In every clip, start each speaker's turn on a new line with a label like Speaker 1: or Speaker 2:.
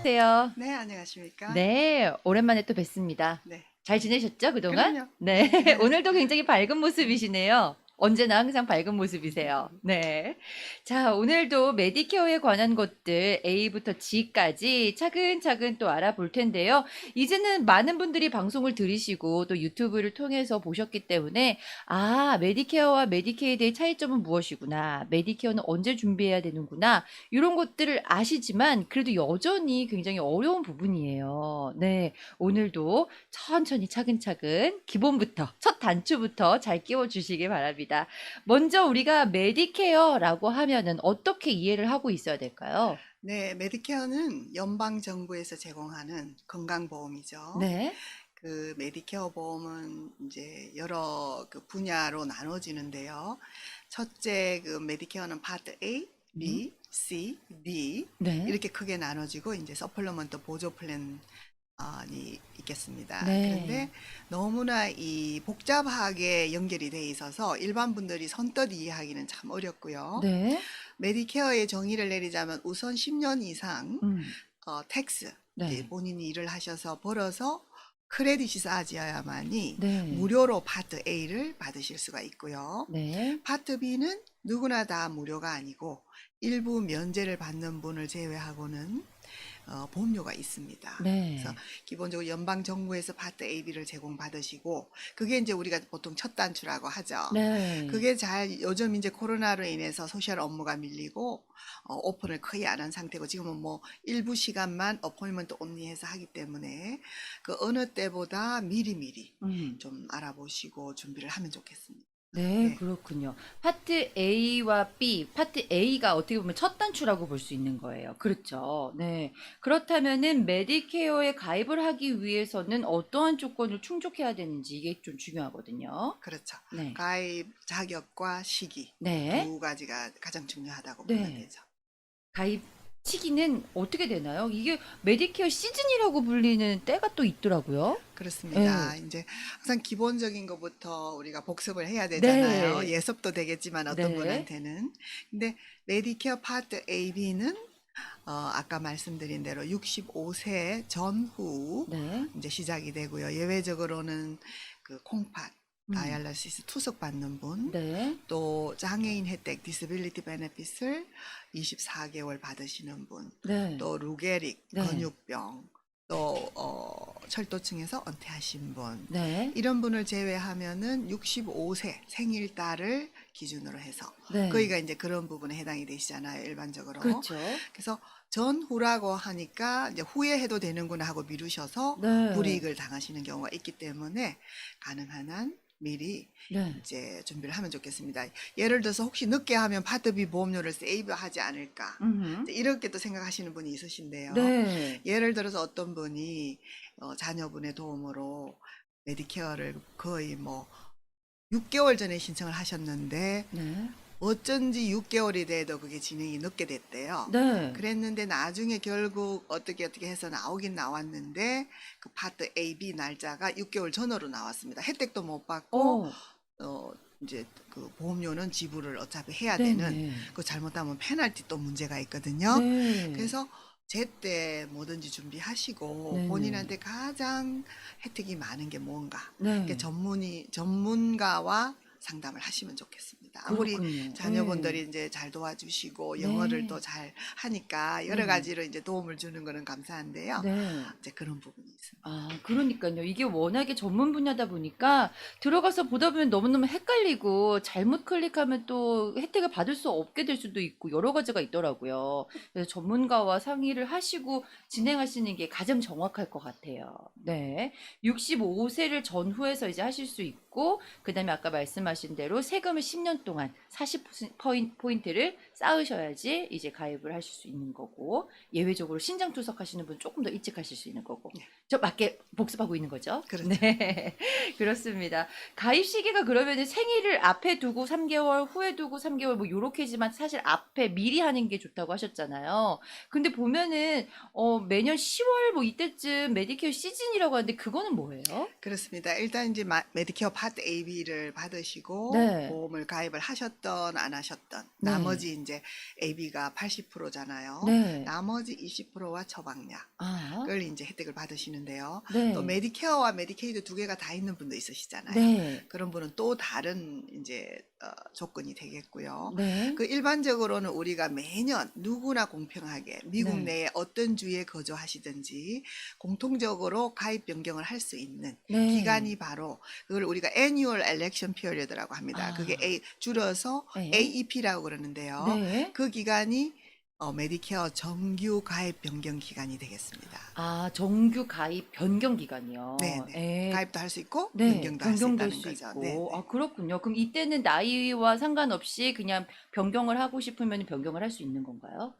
Speaker 1: 안녕하세요.
Speaker 2: 네, 안녕하십니까?
Speaker 1: 네, 오랜만에 또 뵙습니다.
Speaker 2: 네.
Speaker 1: 잘 지내셨죠, 그동안?
Speaker 2: 그럼요.
Speaker 1: 네,
Speaker 2: 네.
Speaker 1: 오늘도 굉장히 밝은 모습이시네요. 언제나 항상 밝은 모습이세요. 네. 자, 오늘도 메디케어에 관한 것들 A부터 G까지 차근차근 또 알아볼 텐데요. 이제는 많은 분들이 방송을 들으시고 또 유튜브를 통해서 보셨기 때문에 아, 메디케어와 메디케이드의 차이점은 무엇이구나. 메디케어는 언제 준비해야 되는구나. 이런 것들을 아시지만 그래도 여전히 굉장히 어려운 부분이에요. 네. 오늘도 천천히 차근차근 기본부터 첫 단추부터 잘 끼워 주시기 바랍니다. 먼저 우리가 메디케어라고 하면은 어떻게 이해를 하고 있어야 될까요?
Speaker 2: 네, 메디케어는 연방 정부에서 제공하는 건강보험이죠.
Speaker 1: 네.
Speaker 2: 그 메디케어 보험은 이제 여러 그 분야로 나눠지는데요. 첫째 그 메디케어는 파트 A,
Speaker 1: 음.
Speaker 2: B, C, D
Speaker 1: 네.
Speaker 2: 이렇게 크게 나눠지고 이제 서플리먼트 보조 플랜 이 있겠습니다.
Speaker 1: 네.
Speaker 2: 그런데 너무나 이 복잡하게 연결이 돼 있어서 일반 분들이 선뜻 이해하기는 참 어렵고요.
Speaker 1: 네.
Speaker 2: 메디케어의 정의를 내리자면 우선 10년 이상
Speaker 1: 음.
Speaker 2: 텍스 이제
Speaker 1: 네.
Speaker 2: 본인이 일을 하셔서 벌어서 크레딧이 쌓아져야만이
Speaker 1: 네.
Speaker 2: 무료로 파트 A를 받으실 수가 있고요.
Speaker 1: 네.
Speaker 2: 파트 B는 누구나 다 무료가 아니고 일부 면제를 받는 분을 제외하고는 보험료가 있습니다. 그래서
Speaker 1: 네.
Speaker 2: 기본적으로 연방 정부에서 파트 AB를 제공받으시고 그게 이제 우리가 보통 첫 단추라고 하죠.
Speaker 1: 네.
Speaker 2: 그게 잘 요즘 이제 코로나로 인해서 소셜 업무가 밀리고 오픈을 거의 안 한 상태고 지금은 뭐 일부 시간만 어포인먼트 온리해서 하기 때문에 그 어느 때보다 미리미리
Speaker 1: 음.
Speaker 2: 좀 알아보시고 준비를 하면 좋겠습니다.
Speaker 1: 네,
Speaker 2: 네.
Speaker 1: 그렇군요. 파트 A와 B, 파트 A가 어떻게 보면 첫 단추라고 볼 수 있는 거예요. 그렇죠. 네. 그렇다면은 메디케어에 가입을 하기 위해서는 어떠한 조건을 충족해야 되는지 이게 좀 중요하거든요.
Speaker 2: 그렇죠.
Speaker 1: 네.
Speaker 2: 가입 자격과 시기
Speaker 1: 네.
Speaker 2: 두 가지가 가장 중요하다고 보면
Speaker 1: 네.
Speaker 2: 되죠.
Speaker 1: 가입 시기는 어떻게 되나요? 이게 메디케어 시즌이라고 불리는 때가 또 있더라고요.
Speaker 2: 그렇습니다.
Speaker 1: 네.
Speaker 2: 이제 항상 기본적인 것부터 우리가 복습을 해야 되잖아요.
Speaker 1: 네.
Speaker 2: 예습도 되겠지만 어떤
Speaker 1: 네.
Speaker 2: 분한테는. 근데 메디케어 파트 AB는 아까 말씀드린 대로 65세 전후
Speaker 1: 네.
Speaker 2: 이제 시작이 되고요. 예외적으로는 그 콩팥,
Speaker 1: 음.
Speaker 2: 다이알리시스 투석 받는 분,
Speaker 1: 네.
Speaker 2: 또 장애인 혜택 디스빌리티 베네핏을 24개월 받으시는 분,
Speaker 1: 네.
Speaker 2: 또 루게릭
Speaker 1: 네.
Speaker 2: 근육병, 또 철도층에서 은퇴하신 분
Speaker 1: 네.
Speaker 2: 이런 분을 제외하면은 65세 생일달을 기준으로 해서
Speaker 1: 네.
Speaker 2: 거기가 이제 그런 부분에 해당이 되시잖아요, 일반적으로.
Speaker 1: 그렇죠.
Speaker 2: 그래서 전후라고 하니까 이제 후에 해도 되는구나 하고 미루셔서
Speaker 1: 네.
Speaker 2: 불이익을 당하시는 경우가 있기 때문에 가능한 한 미리
Speaker 1: 네.
Speaker 2: 이제 준비를 하면 좋겠습니다. 예를 들어서 혹시 늦게 하면 파트 B 보험료를 세이브하지 않을까
Speaker 1: 음흠.
Speaker 2: 이제 이렇게 또 생각하시는 분이 있으신데요.
Speaker 1: 네.
Speaker 2: 예를 들어서 어떤 분이 자녀분의 도움으로 메디케어를 거의 뭐 6개월 전에 신청을 하셨는데
Speaker 1: 네.
Speaker 2: 어쩐지 6개월이 돼도 그게 진행이 늦게 됐대요.
Speaker 1: 네.
Speaker 2: 그랬는데 나중에 결국 어떻게 해서 나오긴 나왔는데 그 파트 A, B 날짜가 6개월 전으로 나왔습니다. 혜택도 못 받고
Speaker 1: 어.
Speaker 2: 어 이제 그 보험료는 지불을 어차피 해야 되는
Speaker 1: 네네.
Speaker 2: 그 잘못하면 페널티 또 문제가 있거든요.
Speaker 1: 네.
Speaker 2: 그래서 제때 뭐든지 준비하시고
Speaker 1: 네네.
Speaker 2: 본인한테 가장 혜택이 많은 게 뭔가
Speaker 1: 네.
Speaker 2: 전문가와 상담을 하시면 좋겠습니다. 아무리
Speaker 1: 그렇군요.
Speaker 2: 자녀분들이
Speaker 1: 예.
Speaker 2: 이제 잘 도와주시고 영어를 또
Speaker 1: 네.
Speaker 2: 잘 하니까 여러
Speaker 1: 네네.
Speaker 2: 가지로 이제 도움을 주는 거는 감사한데요.
Speaker 1: 네.
Speaker 2: 이제 그런 부분이 있습니다.
Speaker 1: 아, 그러니깐요. 이게 워낙에 전문 분야다 보니까 들어가서 보다 보면 너무너무 헷갈리고 잘못 클릭하면 또 혜택을 받을 수 없게 될 수도 있고 여러 가지가 있더라고요. 그래서 전문가와 상의를 하시고 진행하시는 게 가장 정확할 것 같아요. 네. 65세를 전후해서 이제 하실 수 있고, 그 다음에 아까 말씀하신 대로 세금을 10년 동안 40%포인트를 쌓으셔야지 이제 가입을 하실 수 있는 거고, 예외적으로 신장 투석하시는 분 조금 더 일찍 하실 수 있는 거고.
Speaker 2: 네.
Speaker 1: 저 맞게 복습하고 있는 거죠?
Speaker 2: 그렇죠.
Speaker 1: 네. 그렇습니다. 가입 시기가 그러면은 생일을 앞에 두고 3개월, 후에 두고 3개월 뭐 요렇게지만 사실 앞에 미리 하는 게 좋다고 하셨잖아요. 근데 보면은 매년 10월 뭐 이때쯤 메디케어 시즌이라고 하는데 그거는 뭐예요?
Speaker 2: 그렇습니다. 일단 이제 메디케어 파트 AB를 받으시고
Speaker 1: 네.
Speaker 2: 보험을 가입을 하셨던 안 하셨던
Speaker 1: 네.
Speaker 2: 나머지 이제 이제 AB가 80%잖아요.
Speaker 1: 네.
Speaker 2: 나머지 20%와 처방약을
Speaker 1: 아.
Speaker 2: 이제 혜택을 받으시는데요. 또
Speaker 1: 네.
Speaker 2: 메디케어와 메디케이드 두 개가 다 있는 분도 있으시잖아요.
Speaker 1: 네.
Speaker 2: 그런 분은 또 다른 이제 조건이 되겠고요.
Speaker 1: 네.
Speaker 2: 그 일반적으로는 우리가 매년 누구나 공평하게 미국
Speaker 1: 네.
Speaker 2: 내에 어떤 주에 거주하시든지 공통적으로 가입 변경을 할 수 있는
Speaker 1: 네.
Speaker 2: 기간이 바로 그걸 우리가 Annual Election Period라고 합니다. 그게
Speaker 1: 아.
Speaker 2: 줄여서
Speaker 1: 네.
Speaker 2: AEP라고 그러는데요.
Speaker 1: 네.
Speaker 2: 그 기간이 메디케어 정규 가입 변경 기간이 되겠습니다.
Speaker 1: 아, 정규 가입 변경 기간이요.
Speaker 2: 네네.
Speaker 1: 예.
Speaker 2: 가입도 할 수 있고
Speaker 1: 네.
Speaker 2: 변경도 할 수
Speaker 1: 변경될
Speaker 2: 있다는
Speaker 1: 수
Speaker 2: 거죠.
Speaker 1: 있고.
Speaker 2: 네네.
Speaker 1: 아, 그렇군요. 그럼 이때는 나이와 상관없이 그냥 변경을 하고 싶으면 변경을 할 수 있는 건가요?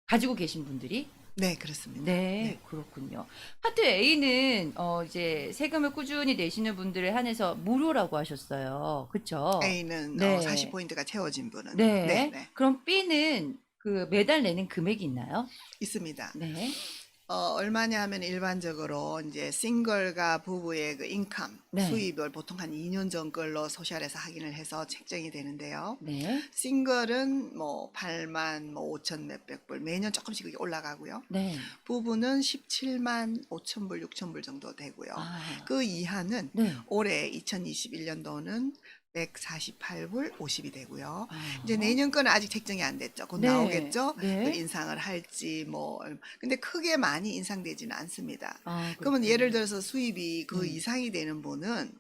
Speaker 1: 가지고 계신 분들이?
Speaker 2: 네, 그렇습니다.
Speaker 1: 네,
Speaker 2: 네.
Speaker 1: 그렇군요. 파트 A는 이제 세금을 꾸준히 내시는 분들에 한해서 무료라고 하셨어요. 그쵸?
Speaker 2: A는
Speaker 1: 네.
Speaker 2: 40포인트가 채워진 분은
Speaker 1: 네.
Speaker 2: 네네.
Speaker 1: 그럼 B는 그 매달 내는 금액이 있나요?
Speaker 2: 있습니다.
Speaker 1: 네.
Speaker 2: 얼마냐 하면 일반적으로 이제 싱글과 부부의 그 인컴
Speaker 1: 네.
Speaker 2: 수입을 보통 한 2년 전 걸로 소셜에서 확인을 해서 책정이 되는데요.
Speaker 1: 네.
Speaker 2: 싱글은 뭐 8만 뭐 5천 몇백 불 매년 조금씩 그게 올라가고요.
Speaker 1: 네.
Speaker 2: 부부는 17만 5천 불, 6천 불 정도 되고요.
Speaker 1: 아.
Speaker 2: 그 이하는
Speaker 1: 네.
Speaker 2: 올해 2021년도는 148불 50이 되고요.
Speaker 1: 아.
Speaker 2: 이제 내년 거는 아직 책정이 안 됐죠. 곧
Speaker 1: 네.
Speaker 2: 나오겠죠. 그
Speaker 1: 네.
Speaker 2: 인상을 할지 뭐 근데 크게 많이 인상되지는 않습니다.
Speaker 1: 아,
Speaker 2: 그러면
Speaker 1: 그렇군요.
Speaker 2: 예를 들어서 수입이 그
Speaker 1: 네.
Speaker 2: 이상이 되는 분은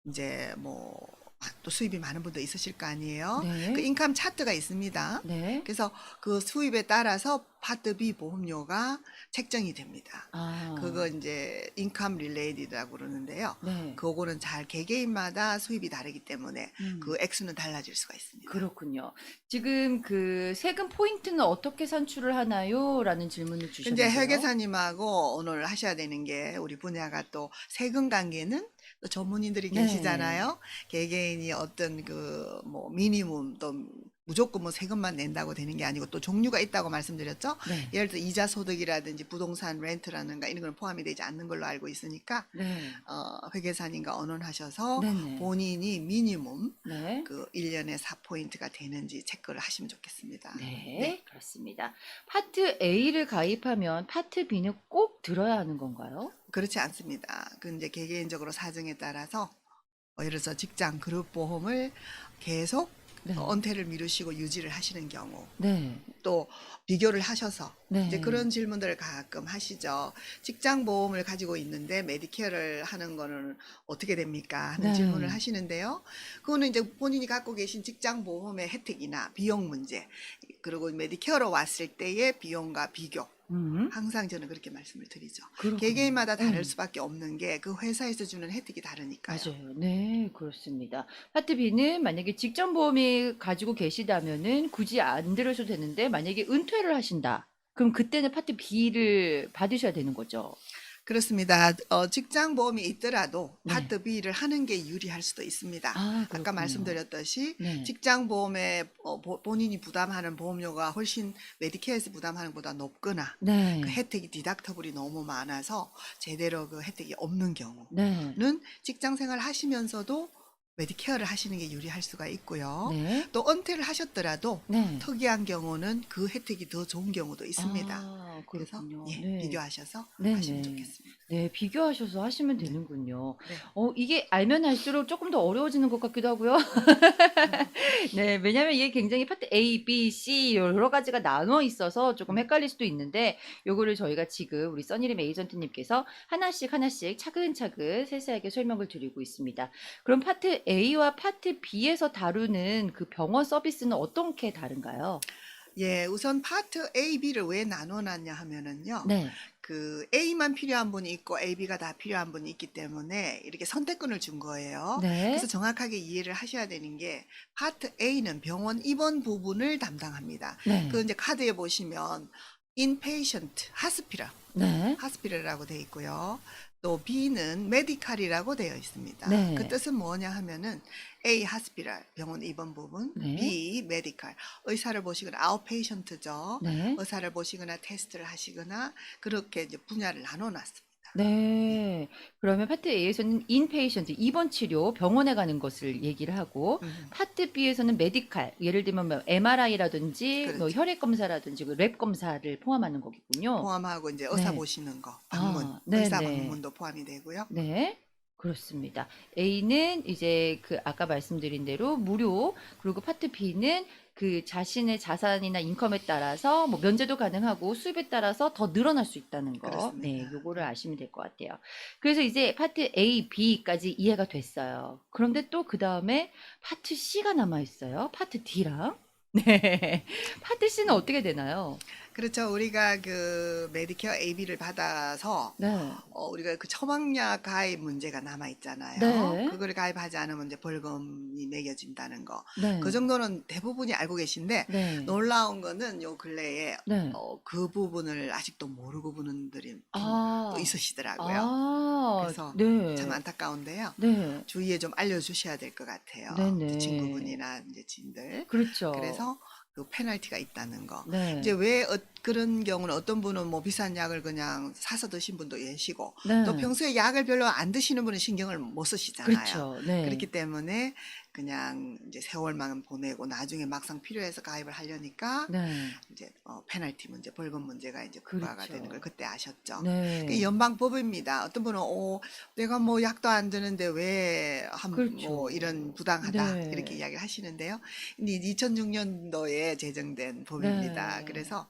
Speaker 2: 이제 뭐 또 수입이 많은 분도 있으실 거 아니에요.
Speaker 1: 네.
Speaker 2: 그 인컴 차트가 있습니다.
Speaker 1: 네.
Speaker 2: 그래서 그 수입에 따라서 파트 B 보험료가 책정이 됩니다.
Speaker 1: 아.
Speaker 2: 그거 이제 인컴 릴레이디라고 그러는데요.
Speaker 1: 네.
Speaker 2: 그거는 잘 개개인마다 수입이 다르기 때문에
Speaker 1: 음.
Speaker 2: 그 액수는 달라질 수가 있습니다.
Speaker 1: 그렇군요. 지금 그 세금 포인트는 어떻게 산출을 하나요? 라는 질문을
Speaker 2: 이제
Speaker 1: 주셨는데요.
Speaker 2: 회계사님하고 오늘 하셔야 되는 게 우리 분야가 또 세금 관계는 또 전문인들이
Speaker 1: 네.
Speaker 2: 계시잖아요. 개개인이 어떤 그 뭐 미니멈 또 무조건 뭐 세금만 낸다고 되는 게 아니고 또 종류가 있다고 말씀드렸죠.
Speaker 1: 네.
Speaker 2: 예를 들어 이자 소득이라든지 부동산 렌트라든가 이런 건 포함이 되지 않는 걸로 알고 있으니까
Speaker 1: 네.
Speaker 2: 회계사님과 언론하셔서
Speaker 1: 네네.
Speaker 2: 본인이 미니멈
Speaker 1: 네.
Speaker 2: 그 1년에 4포인트가 되는지 체크를 하시면 좋겠습니다.
Speaker 1: 네, 그렇습니다. 파트 A를 가입하면 파트 B는 꼭 들어야 하는 건가요?
Speaker 2: 그렇지 않습니다. 그 이제 개개인적으로 사정에 따라서 예를 들어서 직장 그룹 보험을 계속
Speaker 1: 네.
Speaker 2: 은퇴를 미루시고 유지를 하시는 경우
Speaker 1: 네.
Speaker 2: 또 비교를 하셔서
Speaker 1: 네.
Speaker 2: 이제 그런 질문들을 가끔 하시죠. 직장 보험을 가지고 있는데 메디케어를 하는 거는 어떻게 됩니까? 하는
Speaker 1: 네.
Speaker 2: 질문을 하시는데요. 그거는 이제 본인이 갖고 계신 직장 보험의 혜택이나 비용 문제, 그리고 메디케어로 왔을 때의 비용과 비교. 항상 저는 그렇게 말씀을 드리죠.
Speaker 1: 그렇군요.
Speaker 2: 개개인마다 다를
Speaker 1: 네.
Speaker 2: 수밖에 없는 게 그 회사에서 주는 혜택이 다르니까요.
Speaker 1: 맞아요. 네, 그렇습니다. 파트 B는 만약에 직장 보험이 가지고 계시다면은 굳이 안 들으셔도 되는데 만약에 은퇴를 하신다. 그럼 그때는 파트 B를 받으셔야 되는 거죠.
Speaker 2: 그렇습니다. 직장 보험이 있더라도
Speaker 1: 네.
Speaker 2: 파트 B를 하는 게 유리할 수도 있습니다.
Speaker 1: 아,
Speaker 2: 아까
Speaker 1: 그렇군요.
Speaker 2: 말씀드렸듯이
Speaker 1: 네.
Speaker 2: 직장 보험에 본인이 부담하는 보험료가 훨씬 메디케어에서 부담하는 것보다 높거나
Speaker 1: 네.
Speaker 2: 그 혜택이 디덕터블이 너무 많아서 제대로 그 혜택이 없는 경우는
Speaker 1: 네.
Speaker 2: 직장 생활 하시면서도 메디케어를 하시는 게 유리할 수가 있고요.
Speaker 1: 네.
Speaker 2: 또 은퇴를 하셨더라도
Speaker 1: 네.
Speaker 2: 특이한 경우는 그 혜택이 더 좋은 경우도 있습니다.
Speaker 1: 아,
Speaker 2: 그래서
Speaker 1: 그렇군요.
Speaker 2: 예,
Speaker 1: 네.
Speaker 2: 비교하셔서
Speaker 1: 네,
Speaker 2: 하시면
Speaker 1: 네.
Speaker 2: 좋겠습니다.
Speaker 1: 네, 비교하셔서 하시면
Speaker 2: 네.
Speaker 1: 되는군요.
Speaker 2: 네.
Speaker 1: 이게 알면 할수록 조금 더 어려워지는 것 같기도 하고요. 네, 왜냐면 이게 굉장히 파트 A, B, C 여러 가지가 나눠 있어서 조금 헷갈릴 수도 있는데 요거를 저희가 지금 우리 써니림 에이전트님께서 하나씩 하나씩 차근차근 세세하게 설명을 드리고 있습니다. 그럼 파트 A와 파트 B에서 다루는 그 병원 서비스는 어떻게 다른가요?
Speaker 2: 예, 우선 파트 A, B를 왜 나눠놨냐 하면은요.
Speaker 1: 네.
Speaker 2: 그 A만 필요한 분이 있고 A, B가 다 필요한 분이 있기 때문에 이렇게 선택권을 준 거예요. 그래서
Speaker 1: 네.
Speaker 2: 정확하게 이해를 하셔야 되는 게 파트 A는 병원 입원 부분을 담당합니다.
Speaker 1: 네.
Speaker 2: 그 이제 카드에 보시면 inpatient, 하스피럴이라고 되어 있고요. 또 B는 메디칼이라고 되어 있습니다.
Speaker 1: 네.
Speaker 2: 그 뜻은 뭐냐 하면은 A 하스피럴 병원 입원 부분,
Speaker 1: 네.
Speaker 2: B 메디칼 의사를 보시거나 아웃페이션트죠.
Speaker 1: 네.
Speaker 2: 의사를 보시거나 테스트를 하시거나 그렇게 이제 분야를 나눠 놨습니다.
Speaker 1: 네. 그러면 파트 A에서는 인페이션트, 입원 치료, 병원에 가는 것을 얘기를 하고, 파트 B에서는 메디칼, 예를 들면 뭐 MRI라든지 뭐
Speaker 2: 그렇죠.
Speaker 1: 혈액 검사라든지 그 랩 검사를 포함하는 거겠군요.
Speaker 2: 포함하고 이제 의사
Speaker 1: 네.
Speaker 2: 보시는 거, 방문,
Speaker 1: 아,
Speaker 2: 의사
Speaker 1: 네네.
Speaker 2: 방문도 포함이 되고요.
Speaker 1: 네. 그렇습니다. A는 이제 그 아까 말씀드린 대로 무료, 그리고 파트 B는 그 자신의 자산이나 인컴에 따라서 뭐 면제도 가능하고 수입에 따라서 더 늘어날 수 있다는 거. 네,
Speaker 2: 그렇습니다.
Speaker 1: 요거를 아시면 될 것 같아요. 그래서 이제 파트 A, B까지 이해가 됐어요. 그런데 또 그 다음에 파트 C가 남아 있어요. 파트 D랑. 네. 파트 C는 어떻게 되나요?
Speaker 2: 그렇죠. 우리가 그 메디케어 AB를 받아서
Speaker 1: 네.
Speaker 2: 우리가 그 처방약 가입 문제가 남아 있잖아요.
Speaker 1: 네.
Speaker 2: 그거를 가입하지 않으면 이제 벌금이 매겨진다는 거. 그
Speaker 1: 네.
Speaker 2: 정도는 대부분이 알고 계신데
Speaker 1: 네.
Speaker 2: 놀라운 거는 요 근래에
Speaker 1: 네.
Speaker 2: 그 부분을 아직도 모르고 보는 분들이 또
Speaker 1: 아.
Speaker 2: 있으시더라고요.
Speaker 1: 아.
Speaker 2: 그래서 참
Speaker 1: 네.
Speaker 2: 안타까운데요.
Speaker 1: 네.
Speaker 2: 주위에 좀 알려주셔야 될 것 같아요. 이제
Speaker 1: 네네.
Speaker 2: 친구분이나 이제 지인들.
Speaker 1: 그렇죠.
Speaker 2: 그래서 그 페널티가 있다는 거. 이제
Speaker 1: 네.
Speaker 2: 왜 그런 경우는 어떤 분은 뭐 비싼 약을 그냥 사서 드신 분도 계시고 또
Speaker 1: 네.
Speaker 2: 평소에 약을 별로 안 드시는 분은 신경을 못 쓰시잖아요.
Speaker 1: 그렇죠. 네.
Speaker 2: 그렇기 때문에 그냥 이제 세월만 보내고 나중에 막상 필요해서 가입을 하려니까
Speaker 1: 네.
Speaker 2: 이제 페널티 문제, 벌금 문제가 이제 부과가 되는 걸
Speaker 1: 그렇죠.
Speaker 2: 그때 아셨죠. 그게
Speaker 1: 네.
Speaker 2: 연방법입니다. 어떤 분은 내가 뭐 약도 안 드는데 왜 뭐
Speaker 1: 그렇죠.
Speaker 2: 이런 부당하다 이렇게
Speaker 1: 네.
Speaker 2: 이야기를 하시는데요. 근데 2006년도에 제정된 법입니다.
Speaker 1: 네.
Speaker 2: 그래서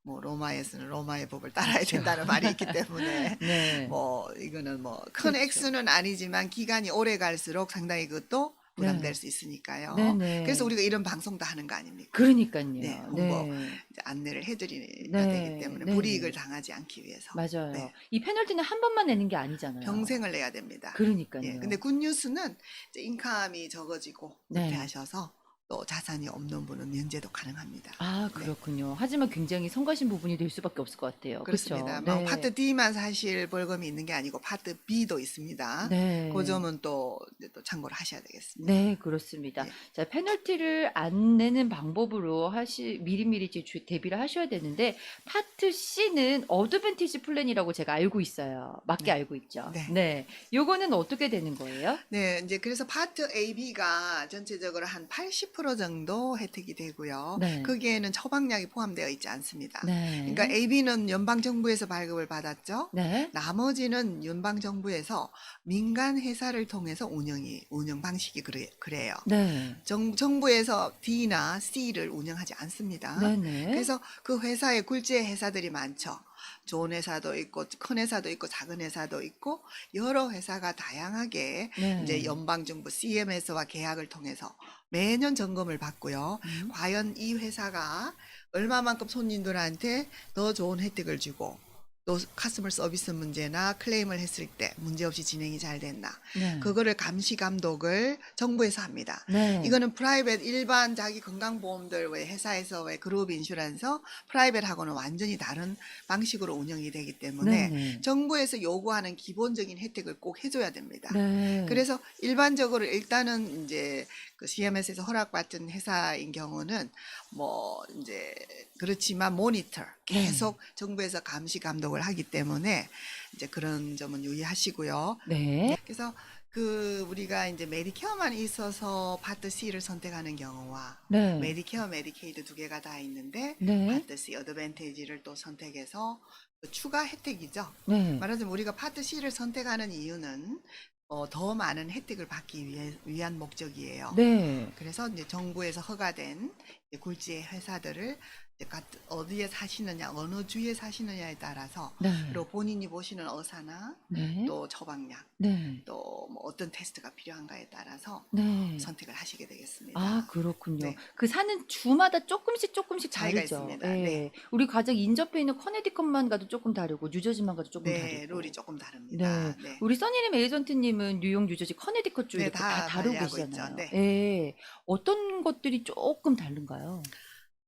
Speaker 2: 뭐 로마에서는 로마의 법을 따라야
Speaker 1: 그렇죠.
Speaker 2: 된다는 말이 있기 때문에
Speaker 1: 네.
Speaker 2: 뭐 이거는 뭐 큰
Speaker 1: 그렇죠.
Speaker 2: 액수는 아니지만 기간이 오래 갈수록 상당히 그것도 부담될
Speaker 1: 네.
Speaker 2: 수 있으니까요. 그래서
Speaker 1: 네네.
Speaker 2: 우리가 이런 방송도 하는 거 아닙니까? 네,
Speaker 1: 그러니깐요.
Speaker 2: 홍보
Speaker 1: 네.
Speaker 2: 이제 안내를 해드려야 되기
Speaker 1: 네.
Speaker 2: 때문에 불이익을
Speaker 1: 네네.
Speaker 2: 당하지 않기 위해서.
Speaker 1: 맞아요.
Speaker 2: 네,
Speaker 1: 이 페널티는 한 번만 내는 게 아니잖아요.
Speaker 2: 평생을 내야 됩니다. 예, 근데
Speaker 1: 그러니깐요.
Speaker 2: 굿뉴스는 이제 인컴이 적어지고
Speaker 1: 네.
Speaker 2: 은퇴하셔서 또 자산이 없는 분은 면제도 가능합니다.
Speaker 1: 아,
Speaker 2: 네.
Speaker 1: 그렇군요. 하지만 굉장히 성가신 부분이 될 수밖에 없을 것 같아요. 그쵸?
Speaker 2: 그렇습니다. 뭐
Speaker 1: 네.
Speaker 2: 파트 D만 사실 벌금이 있는 게 아니고 파트 B도 있습니다. 그
Speaker 1: 네.
Speaker 2: 점은 또 이제 또 참고를 하셔야 되겠습니다.
Speaker 1: 네, 그렇습니다.
Speaker 2: 예.
Speaker 1: 자, 페널티를 안 내는 방법으로 미리미리 이제 대비를 하셔야 되는데, 파트 C는 어드밴티지 플랜이라고 제가 알고 있어요. 맞게
Speaker 2: 네.
Speaker 1: 알고 있죠.
Speaker 2: 네.
Speaker 1: 네. 요거는 어떻게 되는 거예요?
Speaker 2: 네, 이제 그래서 파트 A, B가 전체적으로 한 80% 정도 혜택이 되고요.
Speaker 1: 네.
Speaker 2: 거기에는 처방약이 포함되어 있지 않습니다. 그러니까
Speaker 1: 네.
Speaker 2: A, B는 연방정부에서 발급을 받았죠.
Speaker 1: 네.
Speaker 2: 나머지는 연방정부에서 민간 회사를 통해서 운영 방식이 그래요.
Speaker 1: 네.
Speaker 2: 정부에서 D나 C를 운영하지 않습니다.
Speaker 1: 네네.
Speaker 2: 그래서 그 회사에 굴지의 회사들이 많죠. 좋은 회사도 있고 큰 회사도 있고 작은 회사도 있고 여러 회사가 다양하게 이제
Speaker 1: 네.
Speaker 2: 연방정부 CMS와 계약을 통해서 매년 점검을 받고요.
Speaker 1: 음.
Speaker 2: 과연 이 회사가 얼마만큼 손님들한테 더 좋은 혜택을 주고 또 카스터머 서비스 문제나 클레임을 했을 때 문제없이 진행이 잘 됐나
Speaker 1: 네.
Speaker 2: 그거를 감시 감독을 정부에서 합니다.
Speaker 1: 네.
Speaker 2: 이거는 프라이빗 일반 자기 건강보험들 왜 회사에서 왜 그룹 인슈런서 프라이빗하고는 완전히 다른 방식으로 운영이 되기 때문에
Speaker 1: 네네.
Speaker 2: 정부에서 요구하는 기본적인 혜택을 꼭 해줘야 됩니다.
Speaker 1: 네.
Speaker 2: 그래서 일반적으로 일단은 이제 그 CMS에서 허락받은 회사인 경우는 뭐 이제 그렇지만 모니터 계속 정부에서 감시 감독을 하기 때문에 이제 그런 점은 유의하시고요.
Speaker 1: 네.
Speaker 2: 그래서 그 우리가 이제 메디케어만 있어서 파트 C를 선택하는 경우와
Speaker 1: 네.
Speaker 2: 메디케어, 메디케이드 두 개가 다 있는데
Speaker 1: 네.
Speaker 2: 파트 C 어드밴티지를 또 선택해서 그 추가 혜택이죠.
Speaker 1: 네.
Speaker 2: 말하자면 우리가 파트 C를 선택하는 이유는 더 많은 혜택을 받기 위한 목적이에요.
Speaker 1: 네.
Speaker 2: 그래서 이제 정부에서 허가된 이제 굴지의 회사들을 이제 어디에 사시느냐, 어느 주에 사시느냐에 따라서
Speaker 1: 네.
Speaker 2: 그리고 본인이 보시는 의사나
Speaker 1: 네.
Speaker 2: 또 처방약,
Speaker 1: 네.
Speaker 2: 또 뭐 어떤 테스트가 필요한가에 따라서
Speaker 1: 네.
Speaker 2: 선택을 하시게 되겠습니다.
Speaker 1: 아, 그렇군요.
Speaker 2: 네.
Speaker 1: 그 사는 주마다 조금씩
Speaker 2: 차이가
Speaker 1: 다르죠.
Speaker 2: 있습니다.
Speaker 1: 예.
Speaker 2: 네.
Speaker 1: 우리 가장 인접해 있는 커네디컷만 가도 조금 다르고 뉴저지만 가도 조금
Speaker 2: 네, 룰이
Speaker 1: 다르고.
Speaker 2: 조금
Speaker 1: 네.
Speaker 2: 다릅니다. 네.
Speaker 1: 우리 써니님 에이전트님은 뉴욕, 뉴저지, 커네디컷 주
Speaker 2: 네,
Speaker 1: 이렇게 다
Speaker 2: 다
Speaker 1: 다루고
Speaker 2: 관리하고 있죠.
Speaker 1: 계시잖아요.
Speaker 2: 네.
Speaker 1: 예. 어떤 것들이 조금 다른가요?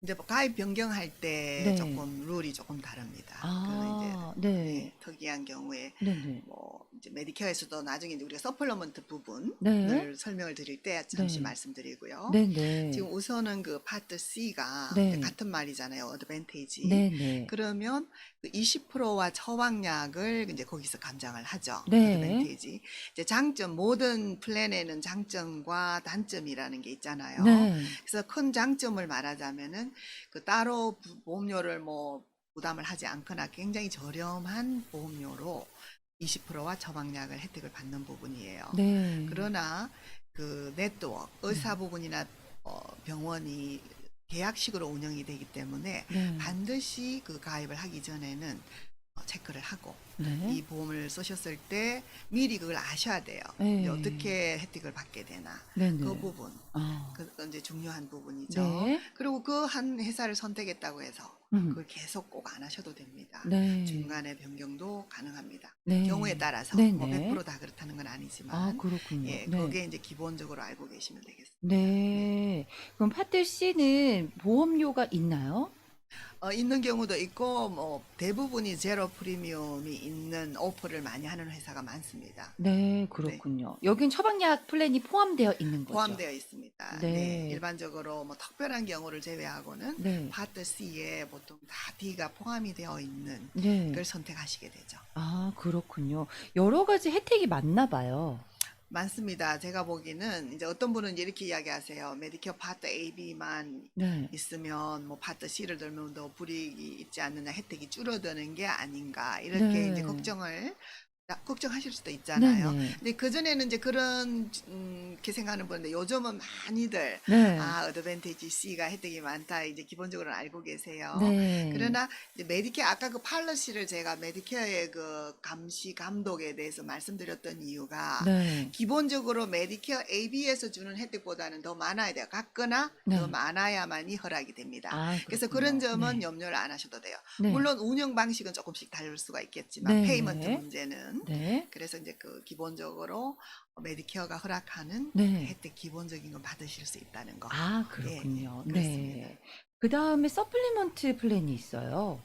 Speaker 2: 이제 뭐 가입 변경할 때
Speaker 1: 네.
Speaker 2: 조금 룰이 조금 다릅니다. 그거는 이제
Speaker 1: 아, 네.
Speaker 2: 특이한 경우에
Speaker 1: 네네.
Speaker 2: 뭐 이제 메디케어에서도 나중에 이제 우리가 서플러먼트
Speaker 1: 네.
Speaker 2: 부분을 설명을 드릴 때 잠시
Speaker 1: 네.
Speaker 2: 말씀드리고요.
Speaker 1: 네네.
Speaker 2: 지금 우선은 그 파트 C가 이제
Speaker 1: 네.
Speaker 2: 같은 말이잖아요. 어드밴티지.
Speaker 1: 네네.
Speaker 2: 그러면 그 20%와 처방약을 이제 거기서 감장을 하죠.
Speaker 1: 네.
Speaker 2: 어드밴티지. 이제 장점, 모든 플랜에는 장점과 단점이라는 게 있잖아요.
Speaker 1: 네.
Speaker 2: 그래서 큰 장점을 말하자면은 그 따로 보험료를 뭐 부담을 하지 않거나 굉장히 저렴한 보험료로 20%와 처방약을 혜택을 받는 부분이에요.
Speaker 1: 네.
Speaker 2: 그러나 그 네트워크,
Speaker 1: 네.
Speaker 2: 의사 부분이나 병원이 계약식으로 운영이 되기 때문에
Speaker 1: 네.
Speaker 2: 반드시 그 가입을 하기 전에는 체크를 하고
Speaker 1: 네.
Speaker 2: 이 보험을 쓰셨을 때 미리 그걸 아셔야 돼요. 이제
Speaker 1: 네.
Speaker 2: 어떻게 혜택을 받게 되나.
Speaker 1: 네네.
Speaker 2: 그 부분.
Speaker 1: 아.
Speaker 2: 그 이제 중요한 부분이죠.
Speaker 1: 네.
Speaker 2: 그리고 그 한 회사를 선택했다고 해서
Speaker 1: 음.
Speaker 2: 그걸 계속 꼭 안 하셔도 됩니다.
Speaker 1: 네.
Speaker 2: 중간에 변경도 가능합니다.
Speaker 1: 네.
Speaker 2: 경우에 따라서 뭐
Speaker 1: 네네.
Speaker 2: 100%다 그렇다는 건
Speaker 1: 아,
Speaker 2: 아니지만
Speaker 1: 그렇군요.
Speaker 2: 예,
Speaker 1: 네.
Speaker 2: 그게 이제 기본적으로 알고 계시면 되겠습니다.
Speaker 1: 네. 그럼 파트 C는 보험료가 있나요?
Speaker 2: 있는 경우도 있고 뭐 대부분이 제로 프리미엄이 있는 오퍼를 많이 하는 회사가 많습니다.
Speaker 1: 네,
Speaker 2: 네.
Speaker 1: 그렇군요. 여긴 처방약 플랜이 포함되어 있는 거죠?
Speaker 2: 포함되어 있습니다.
Speaker 1: 네.
Speaker 2: 네, 일반적으로 뭐 특별한 경우를 제외하고는
Speaker 1: 네.
Speaker 2: 파트 C에 보통 다 D가 포함이 되어 있는
Speaker 1: 네.
Speaker 2: 걸 선택하시게 되죠.
Speaker 1: 아, 그렇군요. 여러 가지 혜택이 많나 봐요.
Speaker 2: 많습니다. 제가 보기에는 이제 어떤 분은 이렇게 이야기하세요. 메디케어 파트 A, B만
Speaker 1: 네.
Speaker 2: 있으면 뭐 파트 C를 들면 더 불이익이 있지 않느냐, 혜택이 줄어드는 게 아닌가 이렇게 이제
Speaker 1: 네.
Speaker 2: 걱정하실 수도 있잖아요.
Speaker 1: 네네.
Speaker 2: 근데 그전에는 이제 그런 게 생각하는 분인데 요즘은 많이들
Speaker 1: 네.
Speaker 2: 어드밴티지 C가 혜택이 많다 이제 기본적으로는 알고 계세요.
Speaker 1: 네.
Speaker 2: 그러나 이제 메디케어 아까 그 팔러시를 제가 메디케어의 그 감시 감독에 대해서 말씀드렸던 이유가
Speaker 1: 네.
Speaker 2: 기본적으로 메디케어 AB에서 주는 혜택보다는 더 많아야 돼요. 같거나 더
Speaker 1: 네.
Speaker 2: 많아야만이 허락이 됩니다.
Speaker 1: 아,
Speaker 2: 그래서
Speaker 1: 그렇군요.
Speaker 2: 그런 점은
Speaker 1: 네.
Speaker 2: 염려를 안 하셔도 돼요.
Speaker 1: 네.
Speaker 2: 물론 운영 방식은 조금씩 다를 수가 있겠지만 페이먼트
Speaker 1: 네네.
Speaker 2: 문제는
Speaker 1: 네.
Speaker 2: 그래서 이제 그 기본적으로 메디케어가 허락하는
Speaker 1: 네.
Speaker 2: 혜택 기본적인 건 받으실 수 있다는 거.
Speaker 1: 아,
Speaker 2: 예, 예,
Speaker 1: 그렇군요.
Speaker 2: 그렇습니다.
Speaker 1: 네. 그다음에 서플리먼트 플랜이 있어요.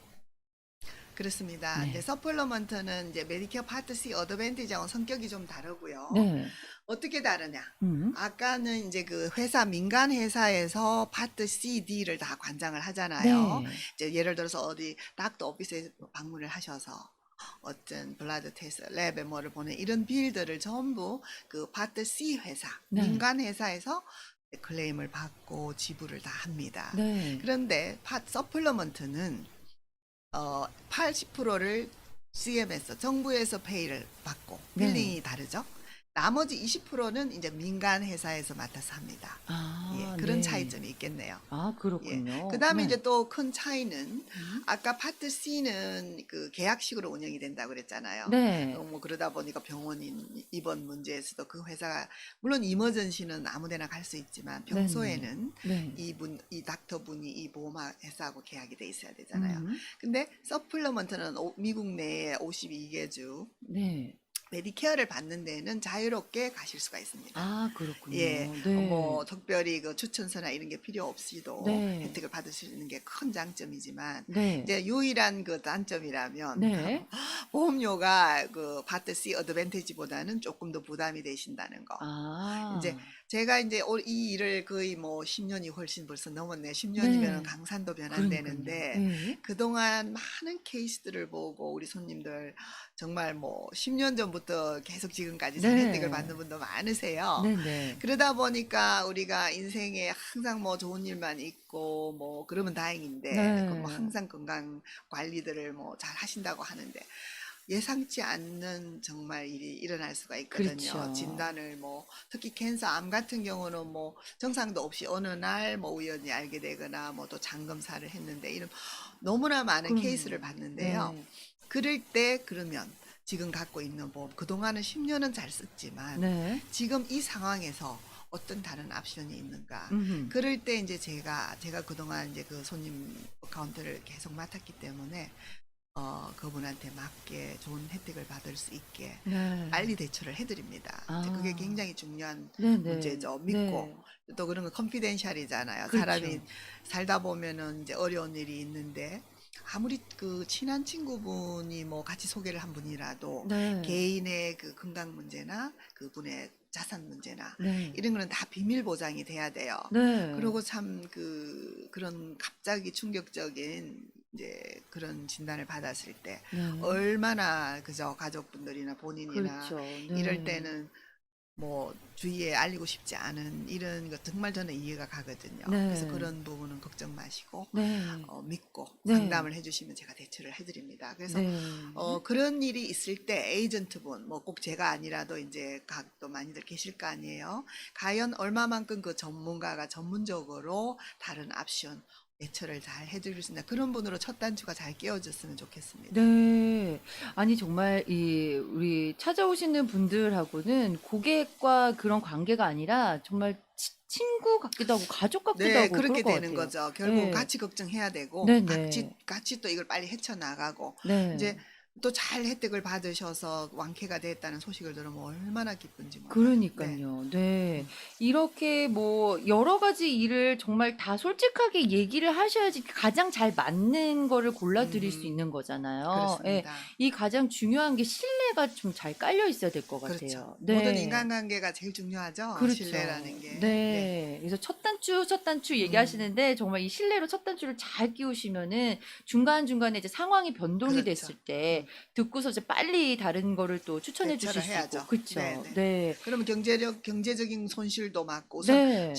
Speaker 2: 그렇습니다. 이제
Speaker 1: 네.
Speaker 2: 서플러먼트는 이제 메디케어 파트 C 어드밴티지하고 성격이 좀 다르고요.
Speaker 1: 네.
Speaker 2: 어떻게 다르냐?
Speaker 1: 음.
Speaker 2: 아까는 이제 그 회사, 민간 회사에서 파트 C, D를 다 관장을 하잖아요.
Speaker 1: 네.
Speaker 2: 이제 예를 들어서 어디 닥터 오피스에 방문을 하셔서 어떤 블라드 테스트, 랩에 뭐를 보내 이런 빌들을 전부 그 파트 C 회사,
Speaker 1: 네.
Speaker 2: 민간 회사에서 클레임을 받고 지불을 다 합니다.
Speaker 1: 네.
Speaker 2: 그런데 서플러먼트는 80%를 CM에서 정부에서 페이를 받고
Speaker 1: 네.
Speaker 2: 빌링이 다르죠. 나머지 20%는 이제 민간 회사에서 맡아서 합니다.
Speaker 1: 아,
Speaker 2: 예, 그런
Speaker 1: 네.
Speaker 2: 차이점이 있겠네요.
Speaker 1: 아,
Speaker 2: 예.
Speaker 1: 그렇군요.
Speaker 2: 그다음에
Speaker 1: 네.
Speaker 2: 이제 또 큰 차이는
Speaker 1: 음.
Speaker 2: 아까 파트 C는 그 계약식으로 운영이 된다고 그랬잖아요.
Speaker 1: 네.
Speaker 2: 뭐 그러다 보니까 병원인 입원 문제에서도 그 회사가 물론 이머전시는 아무데나 갈 수 있지만
Speaker 1: 네네.
Speaker 2: 평소에는
Speaker 1: 네.
Speaker 2: 이 닥터분이 이 보험 회사하고 계약이 돼 있어야 되잖아요.
Speaker 1: 음.
Speaker 2: 근데 서플러먼트는 미국 내에 52개주
Speaker 1: 네.
Speaker 2: 메디케어를 받는 데는 자유롭게 가실 수가 있습니다.
Speaker 1: 아, 그렇군요.
Speaker 2: 예,
Speaker 1: 네.
Speaker 2: 뭐 특별히 그 추천서나 이런 게 필요 없이도
Speaker 1: 네.
Speaker 2: 혜택을 받을 수 있는 게 큰 장점이지만
Speaker 1: 네.
Speaker 2: 이제 유일한 그 단점이라면
Speaker 1: 네.
Speaker 2: 보험료가 그 파트 C 어드밴티지보다는 조금 더 부담이 되신다는 거. 이제
Speaker 1: 아.
Speaker 2: 제가 이제 이 일을 거의 뭐 10년이 훨씬 벌써 넘었네. 10년이면
Speaker 1: 네.
Speaker 2: 강산도
Speaker 1: 그러니까요.
Speaker 2: 변한다는데
Speaker 1: 네.
Speaker 2: 그동안 많은 케이스들을 보고 우리 손님들 정말 뭐 10년 전부터 계속 지금까지 산 혜택을
Speaker 1: 네.
Speaker 2: 받는 분도 많으세요.
Speaker 1: 네네.
Speaker 2: 그러다 보니까 우리가 인생에 항상 뭐 좋은 일만 있고 뭐 그러면 다행인데 그 뭐
Speaker 1: 네.
Speaker 2: 항상 건강 관리들을 뭐 잘 하신다고 하는데 예상치 않는 정말 일이 일어날 수가 있거든요.
Speaker 1: 그렇죠.
Speaker 2: 진단을 뭐 특히 캔서, 암 같은 경우는 뭐 정상도 없이 어느 날 뭐 우연히 알게 되거나 뭐 또 장검사를 했는데 이런 너무나 많은
Speaker 1: 그럼요.
Speaker 2: 케이스를 봤는데요.
Speaker 1: 네.
Speaker 2: 그럴 때 그러면 지금 갖고 있는 보험 그동안은 10년은 잘 썼지만
Speaker 1: 네.
Speaker 2: 지금 이 상황에서 어떤 다른 옵션이 있는가?
Speaker 1: 음흠.
Speaker 2: 그럴 때 이제 제가 그동안 이제 그 손님 카운터를 계속 맡았기 때문에 그분한테 맞게 좋은 혜택을 받을 수 있게
Speaker 1: 네.
Speaker 2: 빨리 대처를 해드립니다. 이제 그게
Speaker 1: 아.
Speaker 2: 굉장히 중요한
Speaker 1: 네네.
Speaker 2: 문제죠. 믿고
Speaker 1: 네.
Speaker 2: 또 그런 거 컨피덴셜이잖아요. 사람이
Speaker 1: 그렇죠.
Speaker 2: 살다 보면은 이제 어려운 일이 있는데 아무리 그 친한 친구분이 뭐 같이 소개를 한 분이라도
Speaker 1: 네.
Speaker 2: 개인의 그 건강 문제나 그분의 자산 문제나
Speaker 1: 네.
Speaker 2: 이런 거는 다 비밀 보장이 돼야 돼요.
Speaker 1: 네.
Speaker 2: 그리고 참 그런 갑자기 충격적인 이제 그런 진단을 받았을 때
Speaker 1: 네.
Speaker 2: 얼마나 그저 가족분들이나 본인이나
Speaker 1: 그렇죠.
Speaker 2: 이럴
Speaker 1: 네.
Speaker 2: 때는 뭐 주위에 알리고 싶지 않은 이런 거 정말 저는 이해가 가거든요. 그래서
Speaker 1: 네.
Speaker 2: 그런 부분은 걱정 마시고
Speaker 1: 네.
Speaker 2: 믿고
Speaker 1: 네.
Speaker 2: 상담을 해주시면 제가 대처를 해드립니다. 그래서
Speaker 1: 네.
Speaker 2: 그런 일이 있을 때 에이전트분, 뭐 꼭 제가 아니라도 이제 각도 많이들 계실 거 아니에요. 과연 얼마만큼 그 전문가가 전문적으로 다른 옵션 대처를 잘 해드릴 수 있나 그런 분으로 첫 단추가 잘 끼워졌으면 좋겠습니다.
Speaker 1: 네. 아니 정말 이 우리 찾아오시는 분들하고는 고객과 그런 관계가 아니라 정말 친구 같기도 하고 가족 같기도
Speaker 2: 네,
Speaker 1: 하고 그럴
Speaker 2: 그렇게
Speaker 1: 것
Speaker 2: 되는
Speaker 1: 같아요.
Speaker 2: 거죠. 결국은
Speaker 1: 예.
Speaker 2: 같이 걱정해야 되고,
Speaker 1: 네네.
Speaker 2: 같이 또 이걸 빨리 헤쳐나가고, 이제
Speaker 1: 네.
Speaker 2: 또 잘 혜택을 받으셔서 완쾌가 됐다는 소식을 들으면 얼마나 기쁜지 몰라요. 네.
Speaker 1: 그러니깐요. 네.
Speaker 2: 음,
Speaker 1: 이렇게 뭐 여러 가지 일을 정말 다 솔직하게 얘기를 하셔야지 가장 잘 맞는 거를 골라 드릴 수
Speaker 2: 음,
Speaker 1: 있는 거잖아요. 예.
Speaker 2: 그렇습니다.
Speaker 1: 이 가장 중요한 게 신뢰가 좀 잘 깔려 있어야 될 것
Speaker 2: 그렇죠.
Speaker 1: 같아요.
Speaker 2: 모든
Speaker 1: 네.
Speaker 2: 인간관계가 제일 중요하죠.
Speaker 1: 그렇죠.
Speaker 2: 신뢰라는 게. 네.
Speaker 1: 네. 그래서 첫 단추
Speaker 2: 음,
Speaker 1: 얘기하시는데 정말 이 신뢰로 첫 단추를 잘 끼우시면은 중간중간에 이제 상황이 변동이
Speaker 2: 그렇죠.
Speaker 1: 됐을 때
Speaker 2: 음,
Speaker 1: 듣고서 이제 빨리 다른 거를 또 추천해 주실
Speaker 2: 대처를
Speaker 1: 수 있고.
Speaker 2: 해야죠. 네,
Speaker 1: 그쵸.
Speaker 2: 네.
Speaker 1: 네.
Speaker 2: 그러면 경제적인 손실도 막고 우선
Speaker 1: 네.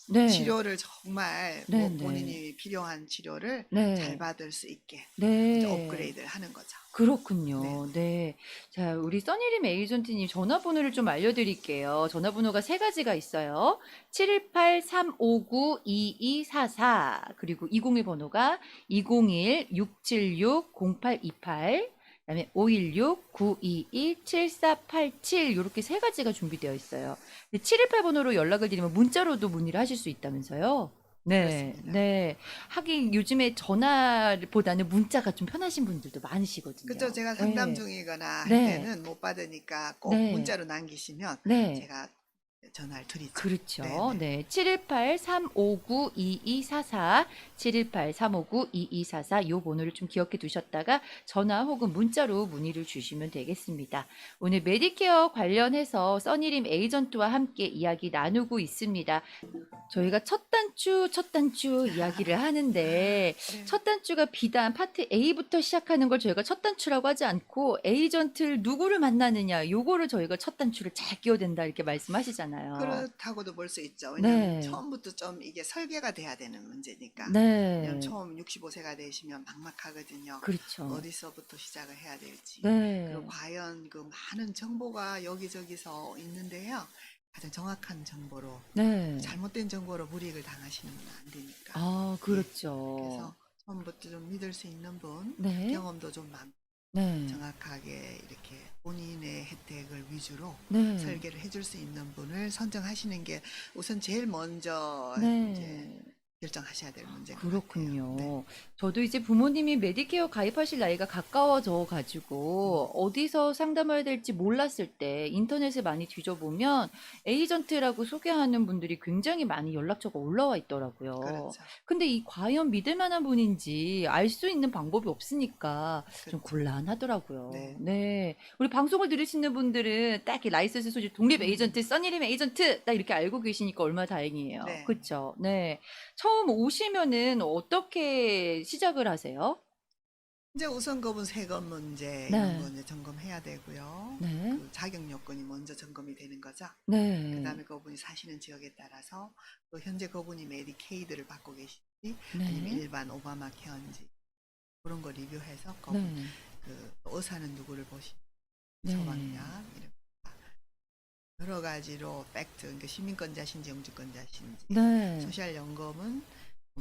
Speaker 1: 네.
Speaker 2: 치료를 정말 뭐
Speaker 1: 네네.
Speaker 2: 본인이 필요한 치료를 잘
Speaker 1: 네.
Speaker 2: 받을 수 있게 이제
Speaker 1: 네.
Speaker 2: 업그레이드를 하는 거죠. 네,
Speaker 1: 그렇군요.
Speaker 2: 네.
Speaker 1: 네. 자, 우리 써니림 에이전트님 전화번호를 좀 알려드릴게요. 전화번호가 세 가지가 있어요. 718-359-2244 그리고 201 번호가 201-676-0828 그다음에 516-922-7487 이렇게 세 가지가 준비되어 있어요. 718 번호로 연락을 드리면 문자로도 문의를 하실 수 있다면서요? 네,
Speaker 2: 그렇습니다.
Speaker 1: 네. 하긴 요즘에 전화보다는 문자가 좀 편하신 분들도 많으시거든요.
Speaker 2: 그쵸. 제가 상담
Speaker 1: 네,
Speaker 2: 중이거나 할
Speaker 1: 네,
Speaker 2: 때는 못 받으니까 꼭
Speaker 1: 네,
Speaker 2: 문자로 남기시면
Speaker 1: 네.
Speaker 2: 제가 전화를 드리죠. 네,
Speaker 1: 그렇죠.
Speaker 2: 네.
Speaker 1: 네. 718-359-2244, 718-359-2244 요 번호를 좀 기억해 두셨다가 전화 혹은 문자로 문의를 주시면 되겠습니다. 오늘 메디케어 관련해서 써니림 에이전트와 함께 이야기 나누고 있습니다. 저희가 첫 단추 이야기를 하는데
Speaker 2: 네.
Speaker 1: 첫 단추가 비단 파트 A부터 시작하는 걸 저희가 첫 단추라고 하지 않고 에이전트를 누구를 만나느냐 요거를 저희가 첫 단추를 잘 끼워댄다 이렇게 말씀하시잖아요.
Speaker 2: 그렇다고도 볼 수 있죠. 왜냐하면
Speaker 1: 네.
Speaker 2: 처음부터 좀 이게 설계가 돼야 되는 문제니까. 왜냐하면
Speaker 1: 네.
Speaker 2: 처음 65세가 되시면 막막하거든요.
Speaker 1: 그렇죠.
Speaker 2: 어디서부터 시작을 해야 될지. 그리고
Speaker 1: 네.
Speaker 2: 과연 그 많은 정보가 여기저기서 있는데요. 가장 정확한 정보로,
Speaker 1: 네.
Speaker 2: 잘못된 정보로 불이익을 당하시는 건 안 되니까.
Speaker 1: 아,
Speaker 2: 예.
Speaker 1: 그렇죠.
Speaker 2: 그래서 처음부터 좀 믿을 수 있는 분,
Speaker 1: 네.
Speaker 2: 경험도 좀 많고,
Speaker 1: 네.
Speaker 2: 정확하게 이렇게 본인의 혜택을 위주로
Speaker 1: 네.
Speaker 2: 설계를 해줄 수 있는 분을 선정하시는 게 우선 제일 먼저 이제
Speaker 1: 네.
Speaker 2: 결정하셔야 될 문제인 것 같아요. 네.
Speaker 1: 그렇군요. 저도 이제 부모님이 메디케어 가입하실 나이가 가까워져
Speaker 2: 음,
Speaker 1: 가지고 어디서 상담해야 될지 몰랐을 때 인터넷에 많이 뒤져보면 에이전트라고 소개하는 분들이 굉장히 많이 연락처가 올라와 있더라고요.
Speaker 2: 그렇죠.
Speaker 1: 근데 이 과연 믿을 만한 분인지 알 수 있는 방법이 없으니까 좀
Speaker 2: 그렇죠.
Speaker 1: 곤란하더라고요.
Speaker 2: 네.
Speaker 1: 네. 우리 방송을 들으시는 분들은 딱 이 라이선스 소지 독립
Speaker 2: 음,
Speaker 1: 에이전트, 써니림 에이전트 딱 이렇게 알고 계시니까 얼마나 다행이에요.
Speaker 2: 네.
Speaker 1: 그쵸? 네. 처음 오시면은 어떻게 시작을 하세요?
Speaker 2: 이제 우선 그분 세금 문제 이런 거
Speaker 1: 네.
Speaker 2: 이제 점검해야 되고요.
Speaker 1: 네.
Speaker 2: 그 자격 요건이 먼저 점검이 되는 거죠. 그
Speaker 1: 네.
Speaker 2: 다음에 그분이 사시는 지역에 따라서 또 현재 그분이 메디케이드를 받고 계신지 아니면
Speaker 1: 네.
Speaker 2: 일반 오바마 케어인지 그런 거 리뷰해서 그분
Speaker 1: 네.
Speaker 2: 그 의사는 누구를 보시
Speaker 1: 네.
Speaker 2: 처방약 이런 여러 가지로 팩트 그러니까 시민권자신지 영주권자신지
Speaker 1: 네.
Speaker 2: 소셜연금은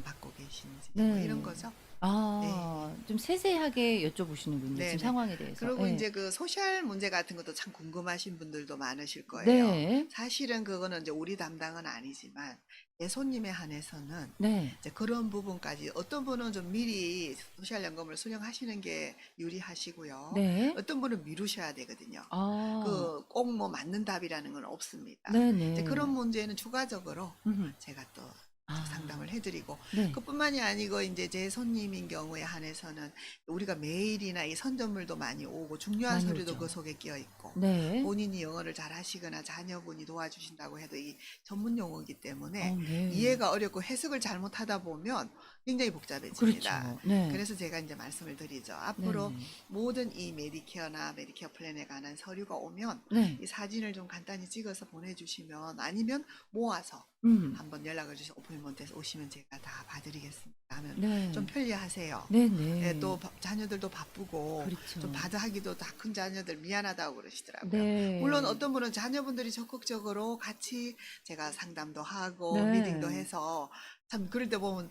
Speaker 2: 받고 계신지 뭐 이런
Speaker 1: 네.
Speaker 2: 거죠. 네.
Speaker 1: 좀 세세하게 여쭤보시는군요. 지금
Speaker 2: 네네.
Speaker 1: 상황에 대해서.
Speaker 2: 그리고
Speaker 1: 예.
Speaker 2: 이제 그 소셜 문제 같은 것도 참 궁금하신 분들도 많으실 거예요.
Speaker 1: 네.
Speaker 2: 사실은 그거는 이제 우리 담당은 아니지만 내 손님에 한해서는
Speaker 1: 네.
Speaker 2: 이제 그런 부분까지 어떤 분은 좀 미리 소셜연금을 수령하시는 게 유리하시고요.
Speaker 1: 네.
Speaker 2: 어떤 분은 미루셔야 되거든요.
Speaker 1: 아.
Speaker 2: 그 꼭 뭐 맞는 답이라는 건 없습니다. 이제 그런
Speaker 1: 네네.
Speaker 2: 문제는 추가적으로
Speaker 1: 음음.
Speaker 2: 제가 또
Speaker 1: 아.
Speaker 2: 상담을 해드리고
Speaker 1: 네.
Speaker 2: 그뿐만이 아니고 이제 제 손님인 경우에 한해서는 우리가 메일이나 이 선전물도 많이 오고 중요한
Speaker 1: 많이
Speaker 2: 서류도 그
Speaker 1: 오죠.
Speaker 2: 속에 끼어 있고
Speaker 1: 네.
Speaker 2: 본인이 영어를 잘 하시거나 자녀분이 도와주신다고 해도 이 전문 용어이기 때문에
Speaker 1: 네.
Speaker 2: 이해가 어렵고 해석을 잘못하다 보면 굉장히 복잡해집니다.
Speaker 1: 그렇죠. 네.
Speaker 2: 그래서 제가 이제 말씀을 드리죠. 앞으로
Speaker 1: 네네.
Speaker 2: 모든 이 메디케어나 메디케어 플랜에 관한 서류가 오면
Speaker 1: 네.
Speaker 2: 이 사진을 좀 간단히 찍어서 보내주시면 아니면 모아서
Speaker 1: 음.
Speaker 2: 한번 연락을 주셔서 오프닝먼트에서 오시면 제가 다 봐드리겠습니다 하면 좀
Speaker 1: 네.
Speaker 2: 편리하세요. 예, 또
Speaker 1: 네네.
Speaker 2: 자녀들도 바쁘고 좀
Speaker 1: 그렇죠.
Speaker 2: 받아하기도 다 큰 자녀들 미안하다고 그러시더라고요. 물론
Speaker 1: 네.
Speaker 2: 어떤 분은 자녀분들이 적극적으로 같이 제가 상담도 하고 미팅도
Speaker 1: 네.
Speaker 2: 해서 참 그럴 때 보면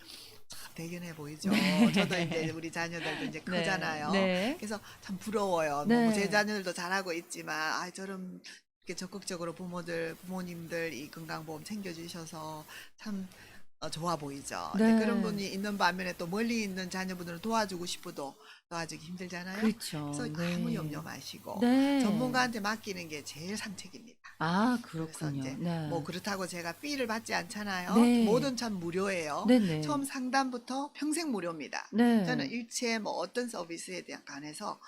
Speaker 2: 참 대견해 보이죠. 저도 이제
Speaker 1: 네.
Speaker 2: 우리 자녀들도 이제
Speaker 1: 네.
Speaker 2: 크잖아요.
Speaker 1: 네.
Speaker 2: 그래서 참 부러워요. 뭐 제
Speaker 1: 네.
Speaker 2: 자녀들도 잘하고 있지만 아 저런 이렇게 적극적으로 부모님들 이 건강보험 챙겨주셔서 참 좋아 보이죠. 근데 그런
Speaker 1: 네.
Speaker 2: 분이 있는 반면에 또 멀리 있는 자녀분들을 도와주고 싶어도 도와주기 힘들잖아요.
Speaker 1: 그렇죠.
Speaker 2: 그래서 아무 염려
Speaker 1: 네.
Speaker 2: 마시고
Speaker 1: 네.
Speaker 2: 전문가한테 맡기는 게 제일 상책입니다.
Speaker 1: 아
Speaker 2: 그래서
Speaker 1: 그렇군요.
Speaker 2: 이제 뭐
Speaker 1: 네.
Speaker 2: 그렇다고 제가 피를 받지 않잖아요.
Speaker 1: 네.
Speaker 2: 뭐든 참 무료예요.
Speaker 1: 네네.
Speaker 2: 처음 상담부터 평생 무료입니다. 저는
Speaker 1: 네.
Speaker 2: 일체 뭐 어떤 서비스에 대한 관해서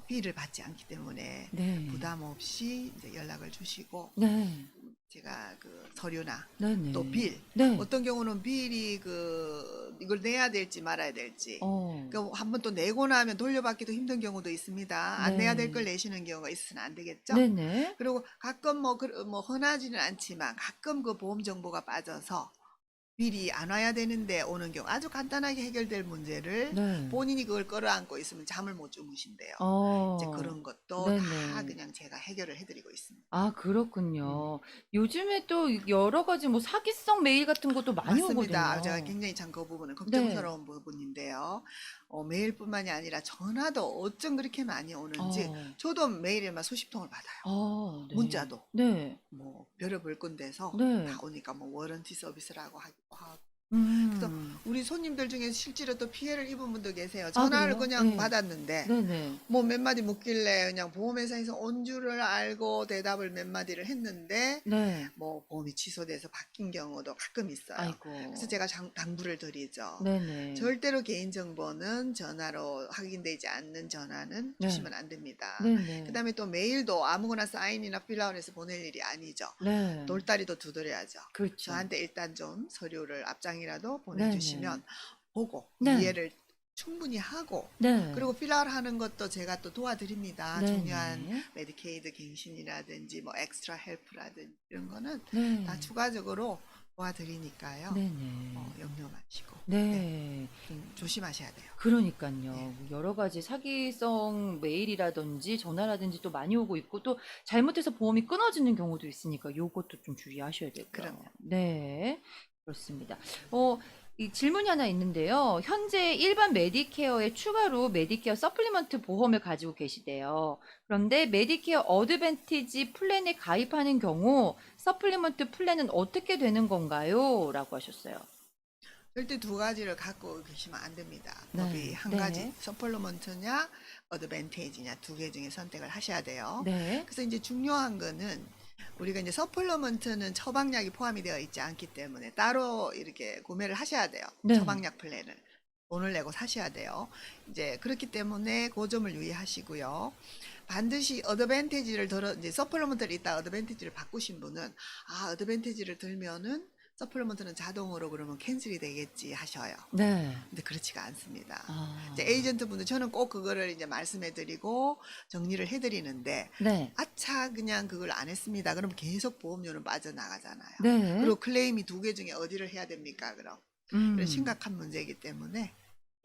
Speaker 2: 피를 받지 않기 때문에
Speaker 1: 네.
Speaker 2: 부담 없이 이제 연락을 주시고
Speaker 1: 네.
Speaker 2: 제가 그 서류나 또
Speaker 1: 네네.
Speaker 2: 빌
Speaker 1: 네.
Speaker 2: 어떤 경우는 빌이 그 이걸 내야 될지 말아야 될지
Speaker 1: 어.
Speaker 2: 그 한번 또 내고 나면 돌려받기도 힘든 경우도 있습니다. 안 내야 될 걸
Speaker 1: 네.
Speaker 2: 내시는 경우가 있으면 안 되겠죠?
Speaker 1: 네네.
Speaker 2: 그리고 가끔 뭐 흔하지는 않지만 가끔 그 보험 정보가 빠져서 미리 안 와야 되는데 오는 경우 아주 간단하게 해결될 문제를
Speaker 1: 네.
Speaker 2: 본인이 그걸 끌어안고 있으면 잠을 못 주무신대요. 이제
Speaker 1: 어.
Speaker 2: 그런 것도 다
Speaker 1: 네네.
Speaker 2: 그냥 제가 해결을 해드리고 있습니다.
Speaker 1: 아
Speaker 2: 음.
Speaker 1: 그렇군요. 요즘에 또 여러 가지 뭐 사기성 메일 같은 것도 많이
Speaker 2: 맞습니다. 제가
Speaker 1: 오거든요.
Speaker 2: 굉장히 참 그 부분은
Speaker 1: 네.
Speaker 2: 걱정스러운 부분인데요. 메일뿐만이 아니라 전화도 어쩜 그렇게 많이 오는지
Speaker 1: 어.
Speaker 2: 저도 메일에 막 수십 통을 받아요.
Speaker 1: 네.
Speaker 2: 문자도
Speaker 1: 네.
Speaker 2: 뭐 별의별 건데서 다
Speaker 1: 네.
Speaker 2: 오니까 뭐 워런티 서비스라고 하기도 하고 그래서
Speaker 1: 음.
Speaker 2: 우리 손님들 중에 실제로 또 피해를 입은 분도 계세요.
Speaker 1: 아
Speaker 2: 전화를
Speaker 1: 그래요?
Speaker 2: 그냥
Speaker 1: 네.
Speaker 2: 받았는데
Speaker 1: 네네.
Speaker 2: 뭐 몇 마디 묻길래 그냥 보험회사에서 온 줄을 알고 대답을 몇 마디를 했는데
Speaker 1: 네.
Speaker 2: 뭐 보험이 취소돼서 바뀐 경우도 가끔 있어요. 그래서
Speaker 1: 아이고.
Speaker 2: 제가 당부를 드리죠.
Speaker 1: 네네.
Speaker 2: 절대로 개인정보는 전화로 확인되지 않는 전화는
Speaker 1: 네.
Speaker 2: 주시면 안 됩니다.
Speaker 1: 네네.
Speaker 2: 그다음에 또 메일도 아무거나 사인이나 필라운해서 보낼 일이 아니죠.
Speaker 1: 네.
Speaker 2: 돌다리도 두드려야죠.
Speaker 1: 그렇죠.
Speaker 2: 저한테 일단 좀 서류를 앞장이라도
Speaker 1: 네네.
Speaker 2: 보내주시면 보고
Speaker 1: 네.
Speaker 2: 이해를 충분히 하고
Speaker 1: 네.
Speaker 2: 그리고 필라를 하는 것도 제가 또 도와드립니다. 중요한
Speaker 1: 네네.
Speaker 2: 메디케이드 갱신이라든지 뭐 엑스트라 헬프라든지 이런 거는 다
Speaker 1: 네.
Speaker 2: 추가적으로 도와드리니까요.
Speaker 1: 네네.
Speaker 2: 염려 마시고 네,
Speaker 1: 네.
Speaker 2: 좀 조심하셔야 돼요.
Speaker 1: 그러니깐요.
Speaker 2: 네,
Speaker 1: 여러 가지 사기성 메일이라든지 전화라든지 또 많이 오고 있고 또 잘못해서 보험이 끊어지는 경우도 있으니까 요것도 좀 주의하셔야
Speaker 2: 그럼요.
Speaker 1: 되고요. 네. 그렇습니다. 어 이 질문이 하나 있는데요. 현재 일반 메디케어에 추가로 메디케어 서플리먼트 보험을 가지고 계시대요. 그런데 메디케어 어드밴티지 플랜에 가입하는 경우 서플리먼트 플랜은 어떻게 되는 건가요? 라고 하셨어요.
Speaker 2: 절대 두 가지를 갖고 계시면 안 됩니다. 법이
Speaker 1: 네.
Speaker 2: 한 가지
Speaker 1: 네.
Speaker 2: 서플리먼트냐 어드밴테이지냐 두 개 중에 선택을 하셔야 돼요.
Speaker 1: 네.
Speaker 2: 그래서 이제 중요한 거는 우리가 이제 서플리먼트는 처방약이 포함이 되어 있지 않기 때문에 따로 이렇게 구매를 하셔야 돼요.
Speaker 1: 네.
Speaker 2: 처방약 플랜을 돈을 내고 사셔야 돼요. 이제 그렇기 때문에 그 점을 유의하시고요. 반드시 어드밴티지를 들어 이제 서플리먼트를 있다 어드밴티지를 바꾸신 분은 아 어드밴티지를 들면은 서플리먼트는 자동으로 그러면 캔슬이 되겠지 하셔요.
Speaker 1: 네.
Speaker 2: 근데 그렇지가 않습니다.
Speaker 1: 아.
Speaker 2: 이제 에이전트 분들 저는 꼭 그거를 이제 말씀해 드리고 정리를 해 드리는데
Speaker 1: 네.
Speaker 2: 아차 그냥 그걸 안 했습니다. 그러면 계속 보험료는 빠져나가잖아요.
Speaker 1: 네.
Speaker 2: 그리고 클레임이 두 개 중에 어디를 해야 됩니까? 그럼 이런 심각한 문제이기 때문에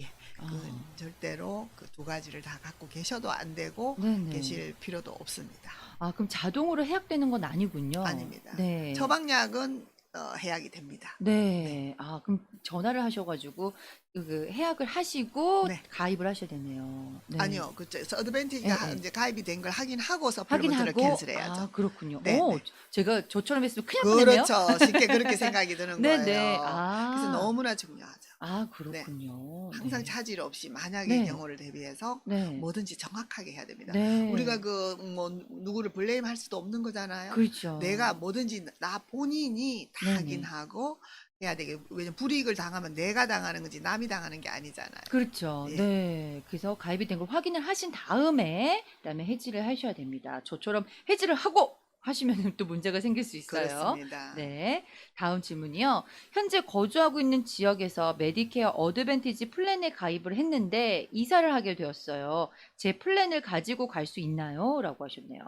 Speaker 2: 예, 그
Speaker 1: 아.
Speaker 2: 절대로 그 두 가지를 다 갖고 계셔도 안 되고
Speaker 1: 네네.
Speaker 2: 계실 필요도 없습니다.
Speaker 1: 아 그럼 자동으로 해약되는 건 아니군요.
Speaker 2: 아닙니다.
Speaker 1: 네.
Speaker 2: 처방약은 해약이 됩니다.
Speaker 1: 네. 아, 그럼 전화를 하셔가지고 그 해약을 하시고
Speaker 2: 네.
Speaker 1: 가입을 하셔야 되네요. 네.
Speaker 2: 아니요. 그래서 어드밴티지가
Speaker 1: 예, 예.
Speaker 2: 이제 가입이 된 걸 확인하고 서플리먼트를
Speaker 1: 확인하고,
Speaker 2: 캔슬해야죠.
Speaker 1: 아, 그렇군요.
Speaker 2: 네네.
Speaker 1: 제가 저처럼 했으면 큰일 날 뻔했네요.
Speaker 2: 그렇죠. 쉽게 그렇게 생각이 드는
Speaker 1: 네네.
Speaker 2: 거예요. 그래서
Speaker 1: 아,
Speaker 2: 너무나 중요하죠.
Speaker 1: 아,
Speaker 2: 네.
Speaker 1: 그렇군요.
Speaker 2: 항상
Speaker 1: 네.
Speaker 2: 차질 없이 만약의
Speaker 1: 네.
Speaker 2: 경우를 대비해서
Speaker 1: 네.
Speaker 2: 뭐든지 정확하게 해야 됩니다. 우리가
Speaker 1: 네.
Speaker 2: 그 뭐 누구를 블레임 할 수도 없는 거잖아요. 내가
Speaker 1: 그렇죠.
Speaker 2: 뭐든지 나 본인이 다
Speaker 1: 네네.
Speaker 2: 확인하고 해야 되게, 왜냐면 불이익을 당하면 내가 당하는 거지 남이 당하는 게 아니잖아요.
Speaker 1: 그렇죠.
Speaker 2: 예.
Speaker 1: 네. 그래서 가입이 된 걸 확인을 하신 다음에 그다음에 해지를 하셔야 됩니다. 저처럼 해지를 하고 하시면 또 문제가 생길 수 있어요.
Speaker 2: 그렇습니다.
Speaker 1: 네. 다음 질문이요. 현재 거주하고 있는 지역에서 메디케어 어드밴티지 플랜에 가입을 했는데 이사를 하게 되었어요. 제 플랜을 가지고 갈 수 있나요? 라고 하셨네요.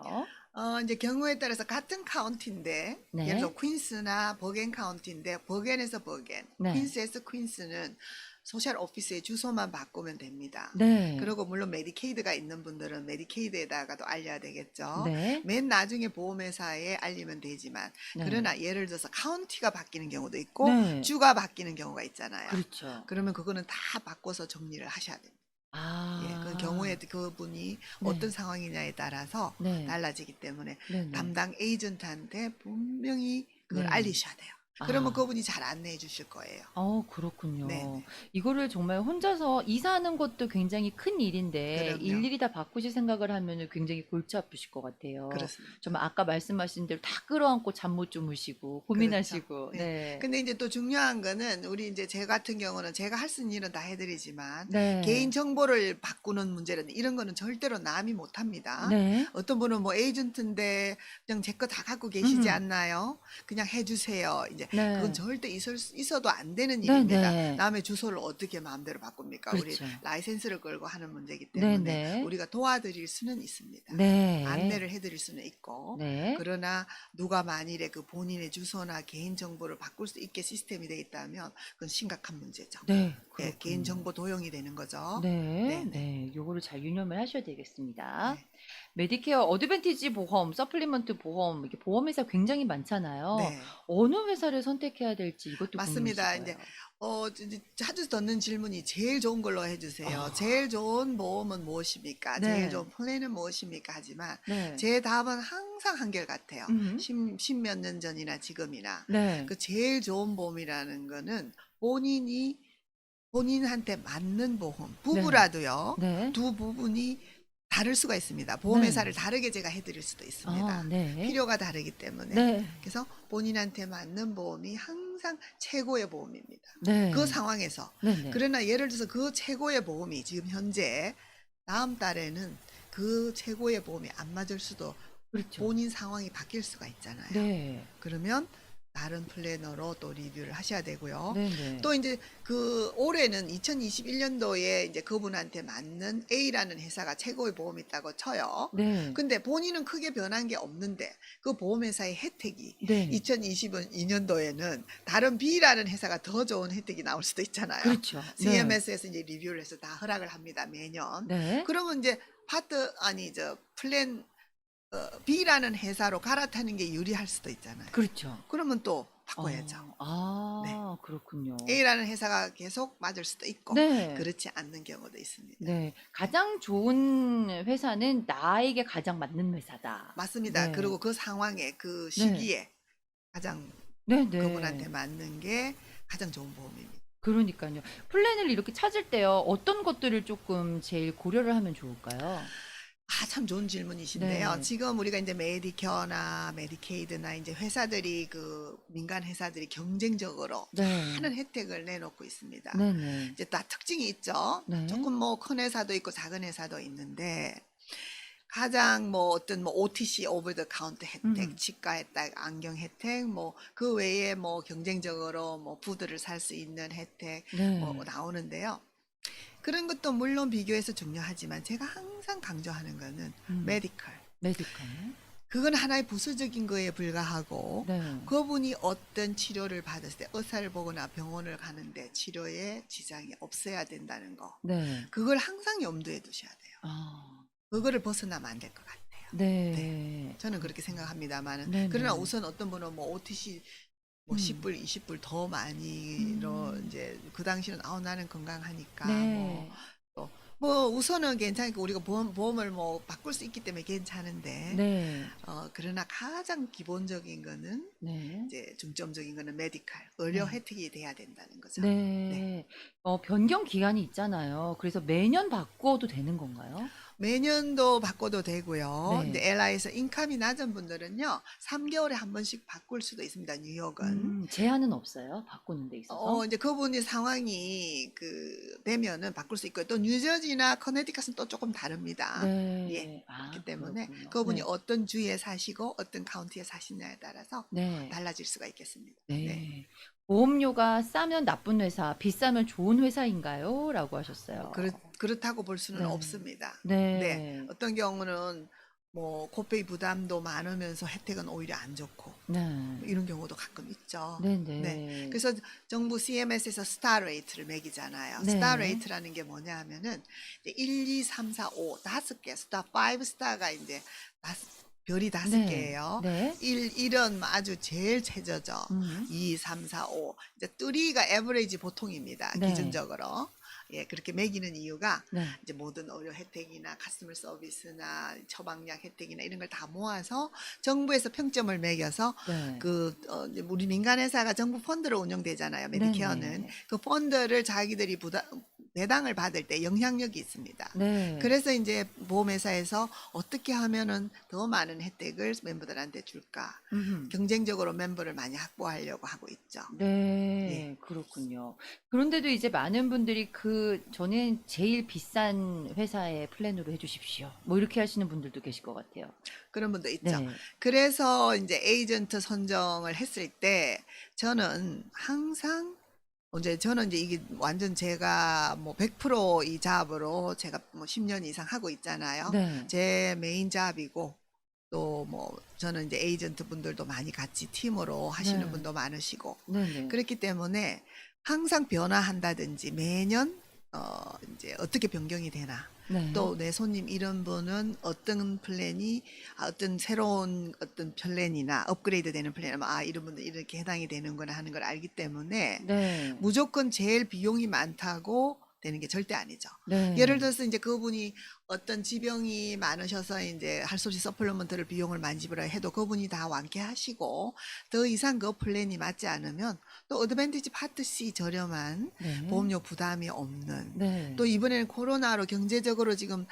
Speaker 2: 이제 경우에 따라서 같은 카운티인데, 예를 들어
Speaker 1: 네.
Speaker 2: 퀸스나 버겐 카운티인데, 버겐에서 버겐,
Speaker 1: 네.
Speaker 2: 퀸스에서 퀸스는 소셜 오피스의 주소만 바꾸면 됩니다.
Speaker 1: 네.
Speaker 2: 그리고 물론 메디케이드가 있는 분들은 메디케이드에다가도 알려야 되겠죠.
Speaker 1: 네.
Speaker 2: 맨 나중에 보험회사에 알리면 되지만,
Speaker 1: 네.
Speaker 2: 그러나 예를 들어서 카운티가 바뀌는 경우도 있고,
Speaker 1: 네.
Speaker 2: 주가 바뀌는 경우가 있잖아요.
Speaker 1: 그렇죠.
Speaker 2: 그러면 그거는 다 바꿔서 정리를 하셔야 됩니다. 예, 그 경우에
Speaker 1: 아.
Speaker 2: 그분이
Speaker 1: 네.
Speaker 2: 어떤 상황이냐에 따라서
Speaker 1: 네.
Speaker 2: 달라지기 때문에
Speaker 1: 네네.
Speaker 2: 담당 에이전트한테 분명히 그걸
Speaker 1: 네.
Speaker 2: 알리셔야 돼요. 그러면
Speaker 1: 아.
Speaker 2: 그분이 잘 안내해 주실 거예요.
Speaker 1: 그렇군요.
Speaker 2: 네네.
Speaker 1: 이거를 정말 혼자서 이사하는 것도 굉장히 큰 일인데
Speaker 2: 그럼요.
Speaker 1: 일일이 다 바꾸실 생각을 하면은 굉장히 골치 아프실 것 같아요.
Speaker 2: 그렇습니다.
Speaker 1: 정말 아까 말씀하신 대로 다 끌어안고 잠 못 주무시고 고민하시고.
Speaker 2: 그렇죠. 네.
Speaker 1: 네.
Speaker 2: 근데 이제 또 중요한 거는 우리 이제 제 같은 경우는 제가 할 수 있는 일은 다 해드리지만
Speaker 1: 네.
Speaker 2: 개인 정보를 바꾸는 문제는 이런 거는 절대로 남이 못 합니다.
Speaker 1: 네.
Speaker 2: 어떤 분은 뭐 에이전트인데 그냥 제 거 다 갖고 계시지
Speaker 1: 음.
Speaker 2: 않나요? 그냥 해주세요. 이제
Speaker 1: 네.
Speaker 2: 그건 절대 있어도 안 되는 일입니다.
Speaker 1: 네네.
Speaker 2: 남의 주소를 어떻게 마음대로 바꿉니까? 우리
Speaker 1: 그렇죠.
Speaker 2: 라이센스를 걸고 하는 문제이기 때문에
Speaker 1: 네네.
Speaker 2: 우리가 도와드릴 수는 있습니다.
Speaker 1: 네.
Speaker 2: 안내를 해드릴 수는 있고,
Speaker 1: 네.
Speaker 2: 그러나 누가 만일에 그 본인의 주소나 개인 정보를 바꿀 수 있게 시스템이 돼 있다면 그건 심각한 문제죠.
Speaker 1: 네.
Speaker 2: 예, 개인
Speaker 1: 그렇군요.
Speaker 2: 정보 도용이 되는 거죠.
Speaker 1: 네.
Speaker 2: 네네.
Speaker 1: 네. 요거를 잘 유념을 하셔야 되겠습니다.
Speaker 2: 네.
Speaker 1: 메디케어 어드밴티지 보험, 서플리먼트 보험, 이렇게 보험회사 굉장히 많잖아요.
Speaker 2: 네.
Speaker 1: 어느 회사를 선택해야 될지 이것도
Speaker 2: 맞습니다.
Speaker 1: 궁금해질
Speaker 2: 이제
Speaker 1: 거예요.
Speaker 2: 이제 자주 듣는 질문이 제일 좋은 걸로 해주세요. 제일 좋은 보험은 무엇입니까? 제일
Speaker 1: 네.
Speaker 2: 좋은 플랜은 무엇입니까? 하지만
Speaker 1: 네.
Speaker 2: 제 답은 항상 한결같아요.
Speaker 1: 음.
Speaker 2: 십몇 년 전이나 지금이나.
Speaker 1: 네.
Speaker 2: 그 제일 좋은 보험이라는 거는 본인한테 맞는 보험. 부부라도요.
Speaker 1: 네.
Speaker 2: 두 부분이 다를 수가 있습니다.
Speaker 1: 네.
Speaker 2: 보험회사를 다르게 제가 해드릴 수도 있습니다.
Speaker 1: 아, 네.
Speaker 2: 필요가 다르기 때문에.
Speaker 1: 네.
Speaker 2: 그래서 본인한테 맞는 보험이 항상 최고의 보험입니다.
Speaker 1: 네.
Speaker 2: 그 상황에서.
Speaker 1: 네네.
Speaker 2: 그러나 예를 들어서 그 최고의 보험이 지금 현재 다음 달에는 그 최고의 보험이 안 맞을 수도,
Speaker 1: 그렇죠.
Speaker 2: 본인 상황이 바뀔 수가 있잖아요.
Speaker 1: 네.
Speaker 2: 그러면 다른 플래너로 또 리뷰를 하셔야 되고요.
Speaker 1: 네네.
Speaker 2: 또 이제 그 올해는 2021년도에 이제 그분한테 맞는 A라는 회사가 최고의 보험이 있다고 쳐요.
Speaker 1: 네.
Speaker 2: 근데 본인은 크게 변한 게 없는데 그 보험회사의 혜택이
Speaker 1: 네.
Speaker 2: 2022년도에는 다른 B라는 회사가 더 좋은 혜택이 나올 수도 있잖아요.
Speaker 1: 그렇죠. 네.
Speaker 2: CMS에서 이제 리뷰를 해서 다 허락을 합니다, 매년.
Speaker 1: 네.
Speaker 2: 그러면 이제 플랜 B라는 회사로 갈아타는 게 유리할 수도 있잖아요.
Speaker 1: 그렇죠.
Speaker 2: 그러면 또 바꿔야죠.
Speaker 1: 아, 그렇군요.
Speaker 2: A라는 회사가 계속 맞을 수도 있고
Speaker 1: 네.
Speaker 2: 그렇지 않는 경우도 있습니다.
Speaker 1: 네. 가장 좋은 회사는 나에게 가장 맞는 회사다.
Speaker 2: 맞습니다.
Speaker 1: 네.
Speaker 2: 그리고 그 상황에 그 시기에 가장
Speaker 1: 네네.
Speaker 2: 그분한테 맞는 게 가장 좋은 보험입니다.
Speaker 1: 그러니까요. 플랜을 이렇게 찾을 때요. 어떤 것들을 조금 제일 고려를 하면 좋을까요?
Speaker 2: 참 좋은 질문이신데요.
Speaker 1: 네.
Speaker 2: 지금 우리가 이제 메디케어나 메디케이드나 이제 회사들이 그 민간 회사들이 경쟁적으로
Speaker 1: 네.
Speaker 2: 많은 혜택을 내놓고 있습니다.
Speaker 1: 네네.
Speaker 2: 이제 다 특징이 있죠.
Speaker 1: 네.
Speaker 2: 조금 뭐 큰 회사도 있고 작은 회사도 있는데 가장 뭐 어떤 뭐 OTC 오버 더 카운트 혜택, 치과 혜택, 안경 혜택, 뭐 그 외에 뭐 경쟁적으로 뭐 푸드를 살 수 있는 혜택
Speaker 1: 네.
Speaker 2: 뭐 나오는데요. 그런 것도 물론 비교해서 중요하지만 제가 항상 강조하는 거는 메디컬.
Speaker 1: 메디컬.
Speaker 2: 그건 하나의 부수적인 거에 불과하고
Speaker 1: 네.
Speaker 2: 그분이 어떤 치료를 받았을 때 의사를 보거나 병원을 가는데 치료에 지장이 없어야 된다는 거.
Speaker 1: 네.
Speaker 2: 그걸 항상 염두에 두셔야 돼요.
Speaker 1: 아.
Speaker 2: 그거를 벗어나면 안 될 것 같아요.
Speaker 1: 네.
Speaker 2: 저는 그렇게 생각합니다만
Speaker 1: 네네.
Speaker 2: 그러나 우선 어떤 분은 뭐 OTC 뭐 10불, 20불 더 많이로
Speaker 1: 음.
Speaker 2: 이제 그 당시는 나는 건강하니까
Speaker 1: 네.
Speaker 2: 뭐 우선은 괜찮으니까 우리가 보험을 뭐 바꿀 수 있기 때문에 괜찮은데
Speaker 1: 네.
Speaker 2: 그러나 가장 기본적인 거는
Speaker 1: 네.
Speaker 2: 이제 중점적인 거는 메디칼 의료
Speaker 1: 네.
Speaker 2: 혜택이 돼야 된다는 거죠. 네.
Speaker 1: 네. 변경 기간이 있잖아요. 그래서 매년 바꿔도 되는 건가요?
Speaker 2: 매년도 바꿔도 되고요.
Speaker 1: 네.
Speaker 2: 근데 LA에서 인컴이 낮은 분들은요, 3개월에 한 번씩 바꿀 수도 있습니다. 뉴욕은.
Speaker 1: 제한은 없어요? 바꾸는 데 있어서?
Speaker 2: 이제 그분이 상황이 되면은 바꿀 수 있고요. 또 뉴저지나 커네티컷은 또 조금 다릅니다. 예.
Speaker 1: 네.
Speaker 2: 그렇기
Speaker 1: 아,
Speaker 2: 때문에
Speaker 1: 그렇군요.
Speaker 2: 그분이
Speaker 1: 네.
Speaker 2: 어떤 주에 사시고 어떤 카운티에 사시냐에 따라서
Speaker 1: 네.
Speaker 2: 달라질 수가 있겠습니다. 네.
Speaker 1: 네. 보험료가 싸면 나쁜 회사, 비싸면 좋은 회사인가요? 라고 하셨어요.
Speaker 2: 그렇다고 볼 수는
Speaker 1: 네.
Speaker 2: 없습니다. 네.
Speaker 1: 네.
Speaker 2: 어떤 경우는 뭐 코페이 부담도 많으면서 혜택은 오히려 안 좋고
Speaker 1: 네.
Speaker 2: 이런 경우도 가끔 있죠.
Speaker 1: 네,
Speaker 2: 네.
Speaker 1: 네.
Speaker 2: 그래서 정부 CMS에서 스타 레이트를 매기잖아요.
Speaker 1: 네.
Speaker 2: 스타 레이트라는 게 뭐냐 하면은 이제 1, 2, 3, 4, 5 다섯 개 스타 5 스타가 이제 별이 다섯
Speaker 1: 네.
Speaker 2: 개예요.
Speaker 1: 네.
Speaker 2: 1은 아주 제일 최저죠.
Speaker 1: 음.
Speaker 2: 2, 3, 4, 5. 이제 3가 에버리지 보통입니다.
Speaker 1: 네.
Speaker 2: 기준적으로. 예, 그렇게 매기는 이유가
Speaker 1: 네.
Speaker 2: 이제 모든 의료 혜택이나 카스터머 서비스나 처방약 혜택이나 이런 걸 다 모아서 정부에서 평점을 매겨서
Speaker 1: 네.
Speaker 2: 이제 우리 민간 회사가 정부 펀드로 운영되잖아요. 메디케어는.
Speaker 1: 네네.
Speaker 2: 그 펀드를 자기들이 배당을 받을 때 영향력이 있습니다.
Speaker 1: 네.
Speaker 2: 그래서 이제 보험회사에서 어떻게 하면은 더 많은 혜택을 멤버들한테 줄까?
Speaker 1: 음흠.
Speaker 2: 경쟁적으로 멤버를 많이 확보하려고 하고 있죠.
Speaker 1: 네,
Speaker 2: 예.
Speaker 1: 그렇군요. 그런데도 이제 많은 분들이 저는 제일 비싼 회사의 플랜으로 해주십시오. 뭐 이렇게 하시는 분들도 계실 것 같아요.
Speaker 2: 그런 분도 있죠.
Speaker 1: 네.
Speaker 2: 그래서 이제 에이전트 선정을 했을 때 저는 항상 저는 이제 이게 완전 제가 뭐 100%이 잡으로 제가 뭐 10년 이상 하고 있잖아요.
Speaker 1: 네.
Speaker 2: 제 메인 잡이고 또 뭐 저는 이제 에이전트 분들도 많이 같이 팀으로 하시는
Speaker 1: 네.
Speaker 2: 분도 많으시고
Speaker 1: 네네.
Speaker 2: 그렇기 때문에 항상 변화한다든지 매년 이제 어떻게 변경이 되나
Speaker 1: 네.
Speaker 2: 또 내 손님 이런 분은 어떤 플랜이 어떤 새로운 어떤 플랜이나 업그레이드 되는 플랜이나 이런 분들 이렇게 해당이 되는구나 하는 걸 알기 때문에
Speaker 1: 네.
Speaker 2: 무조건 제일 비용이 많다고 되는 게 절대 아니죠.
Speaker 1: 네.
Speaker 2: 예를 들어서 이제 그분이 어떤 지병이 많으셔서 이제 할 수 없이 서플리먼트를 비용을 많이 지불해야 해도 그분이 다 완쾌하시고 더 이상 그 플랜이 맞지 않으면 또 어드밴티지 파트 C 저렴한
Speaker 1: 네.
Speaker 2: 보험료 부담이 없는
Speaker 1: 네.
Speaker 2: 또 이번에는 코로나로 경제적으로 지금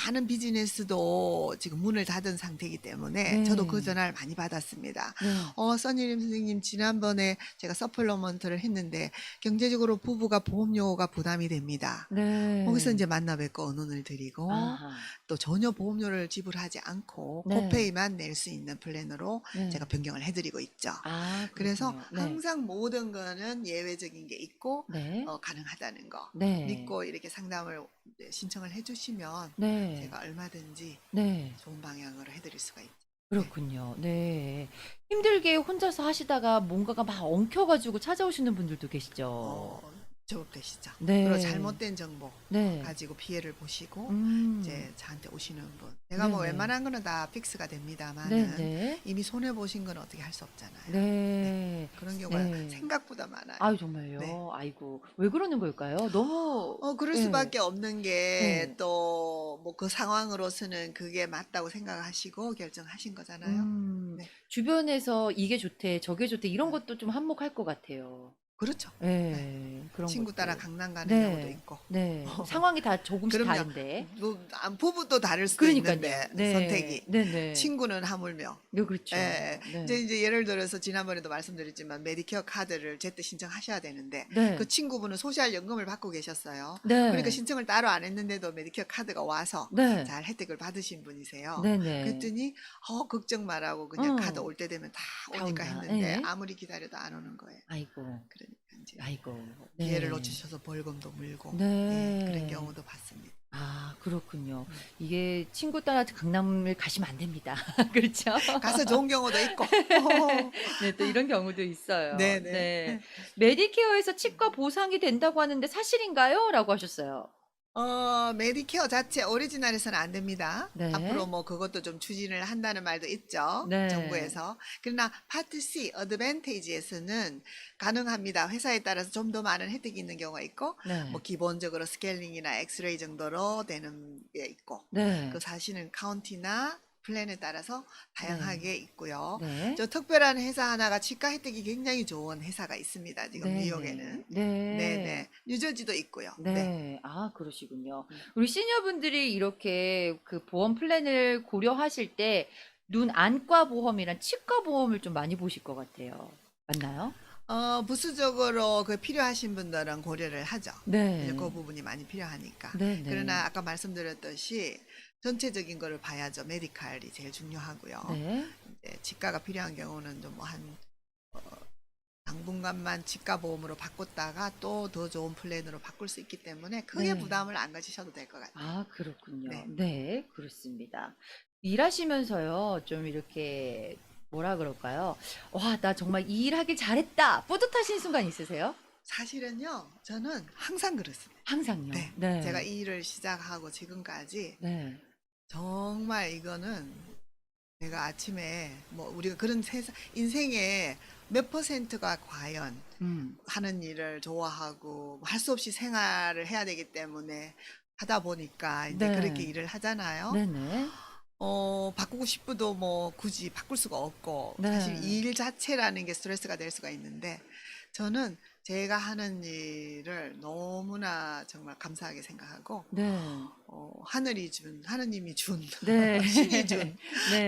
Speaker 2: 많은 비즈니스도 지금 문을 닫은 상태이기 때문에 저도 그
Speaker 1: 네.
Speaker 2: 전화를 많이 받았습니다.
Speaker 1: 네.
Speaker 2: 써니림 선생님 지난번에 제가 서플리먼트를 했는데 경제적으로 부부가 보험료가 부담이 됩니다.
Speaker 1: 네.
Speaker 2: 거기서 이제 만나 뵙고 의논을 드리고
Speaker 1: 아하.
Speaker 2: 또 전혀 보험료를 지불하지 않고
Speaker 1: 네.
Speaker 2: 코페이만 낼 수 있는 플랜으로
Speaker 1: 네.
Speaker 2: 제가 변경을 해드리고 있죠.
Speaker 1: 아,
Speaker 2: 그래서
Speaker 1: 그렇군요. 네.
Speaker 2: 항상 모든 거는 예외적인 게 있고
Speaker 1: 네.
Speaker 2: 가능하다는 거
Speaker 1: 네.
Speaker 2: 믿고 이렇게 상담을 이제 신청을 해주시면
Speaker 1: 네.
Speaker 2: 제가 얼마든지
Speaker 1: 네.
Speaker 2: 좋은 방향으로 해드릴 수가 있죠.
Speaker 1: 그렇군요. 네. 힘들게 혼자서 하시다가 뭔가가 막 엉켜가지고 찾아오시는 분들도 계시죠.
Speaker 2: 적업되시죠.
Speaker 1: 네.
Speaker 2: 그리고 잘못된 정보
Speaker 1: 네.
Speaker 2: 가지고 피해를 보시고 이제 저한테 오시는 분. 제가 뭐
Speaker 1: 네네.
Speaker 2: 웬만한 거는 다 픽스가 됩니다만은
Speaker 1: 네네.
Speaker 2: 이미 손해 보신 건 어떻게 할 수 없잖아요.
Speaker 1: 네.
Speaker 2: 그런 경우가
Speaker 1: 네.
Speaker 2: 생각보다 많아요.
Speaker 1: 아유, 정말요?
Speaker 2: 네.
Speaker 1: 아이고, 왜 그러는 걸까요? 너무,
Speaker 2: 그럴
Speaker 1: 네.
Speaker 2: 수밖에 없는 게
Speaker 1: 네.
Speaker 2: 또 뭐 그 상황으로서는 그게 맞다고 생각하시고 결정하신 거잖아요. 네.
Speaker 1: 주변에서 이게 좋대, 저게 좋대, 이런 것도 좀 한몫할 것 같아요.
Speaker 2: 그렇죠.
Speaker 1: 네. 그런
Speaker 2: 친구 따라
Speaker 1: 것들.
Speaker 2: 강남 가는
Speaker 1: 네.
Speaker 2: 경우도 있고.
Speaker 1: 네. 상황이 다 조금씩
Speaker 2: 그럼요.
Speaker 1: 다른데.
Speaker 2: 부부도 다를 수도
Speaker 1: 그러니까요.
Speaker 2: 있는데
Speaker 1: 네.
Speaker 2: 선택이.
Speaker 1: 네네.
Speaker 2: 친구는 하물며.
Speaker 1: 네, 그렇죠.
Speaker 2: 예,
Speaker 1: 네.
Speaker 2: 이제 예를 들어서 지난번에도 말씀드렸지만 메디케어 카드를 제때 신청하셔야 되는데
Speaker 1: 네.
Speaker 2: 그 친구분은 소셜연금을 받고 계셨어요.
Speaker 1: 네.
Speaker 2: 그러니까 신청을 따로 안 했는데도 메디케어 카드가 와서
Speaker 1: 네.
Speaker 2: 잘 혜택을 받으신 분이세요.
Speaker 1: 네네.
Speaker 2: 그랬더니 걱정 말라고 그냥 카드
Speaker 1: 어.
Speaker 2: 올 때 되면 다
Speaker 1: 다
Speaker 2: 오니까
Speaker 1: 온다.
Speaker 2: 했는데
Speaker 1: 예.
Speaker 2: 아무리 기다려도 안 오는 거예요.
Speaker 1: 아이고.
Speaker 2: 그러니까 이제
Speaker 1: 아이고.
Speaker 2: 기회를
Speaker 1: 네.
Speaker 2: 놓치셔서 벌금도 물고
Speaker 1: 네.
Speaker 2: 그런 경우도 봤습니다.
Speaker 1: 아, 그렇군요. 이게 친구 따라 강남을 가시면 안 됩니다. 그렇죠?
Speaker 2: 가서 좋은 경우도 있고.
Speaker 1: 네, 또 이런 경우도 있어요.
Speaker 2: 네네.
Speaker 1: 네. 메디케어에서 치과 보상이 된다고 하는데 사실인가요? 라고 하셨어요.
Speaker 2: 메디케어 자체 오리지널에서는 안 됩니다.
Speaker 1: 네.
Speaker 2: 앞으로 뭐 그것도 좀 추진을 한다는 말도 있죠.
Speaker 1: 네.
Speaker 2: 정부에서. 그러나 파트 C, 어드밴테이지에서는 가능합니다. 회사에 따라서 좀 더 많은 혜택이 있는 경우가 있고,
Speaker 1: 네.
Speaker 2: 뭐 기본적으로 스케일링이나 엑스레이 정도로 되는 게 있고,
Speaker 1: 네.
Speaker 2: 그 사실은 카운티나 플랜에 따라서 다양하게 있고요.
Speaker 1: 네.
Speaker 2: 저 특별한 회사 하나가 치과 혜택이 굉장히 좋은 회사가 있습니다. 지금
Speaker 1: 네.
Speaker 2: 뉴욕에는.
Speaker 1: 네.
Speaker 2: 네네. 뉴저지도 있고요. 네.
Speaker 1: 네. 아, 그러시군요.
Speaker 2: 음.
Speaker 1: 우리 시니어분들이 이렇게 그 보험 플랜을 고려하실 때 눈 안과 보험이랑 치과 보험을 좀 많이 보실 것 같아요. 맞나요?
Speaker 2: 부수적으로 그 필요하신 분들은 고려를 하죠.
Speaker 1: 네.
Speaker 2: 그 부분이 많이 필요하니까.
Speaker 1: 네,
Speaker 2: 그러나
Speaker 1: 네.
Speaker 2: 아까 말씀드렸듯이 전체적인 거를 봐야죠. 메디칼이 제일 중요하고요.
Speaker 1: 네.
Speaker 2: 이제 치과가 필요한 경우는 좀 한 당분간만 치과 보험으로 바꿨다가 또 더 좋은 플랜으로 바꿀 수 있기 때문에 크게
Speaker 1: 네.
Speaker 2: 부담을 안 가지셔도 될 것 같아요.
Speaker 1: 아, 그렇군요.
Speaker 2: 네.
Speaker 1: 네, 그렇습니다. 일하시면서요, 좀 이렇게 뭐라 그럴까요? 와, 나 정말 이 일 하길 잘했다. 뿌듯하신 순간 있으세요?
Speaker 2: 사실은요, 저는 항상 그렇습니다.
Speaker 1: 항상요.
Speaker 2: 네.
Speaker 1: 네.
Speaker 2: 제가 이 일을 시작하고 지금까지
Speaker 1: 네.
Speaker 2: 정말 이거는 내가 아침에 뭐 우리가 그런 인생의 몇 퍼센트가 과연
Speaker 1: 음.
Speaker 2: 하는 일을 좋아하고 할 수 없이 생활을 해야 되기 때문에 하다 보니까 이제 그렇게
Speaker 1: 네.
Speaker 2: 일을 하잖아요.
Speaker 1: 네네.
Speaker 2: 바꾸고 싶어도 뭐 굳이 바꿀 수가 없고
Speaker 1: 네.
Speaker 2: 사실 이 일 자체라는 게 스트레스가 될 수가 있는데 저는 제가 하는 일을 너무나 정말 감사하게 생각하고
Speaker 1: 네.
Speaker 2: 하느님이 준
Speaker 1: 네.
Speaker 2: 신이 준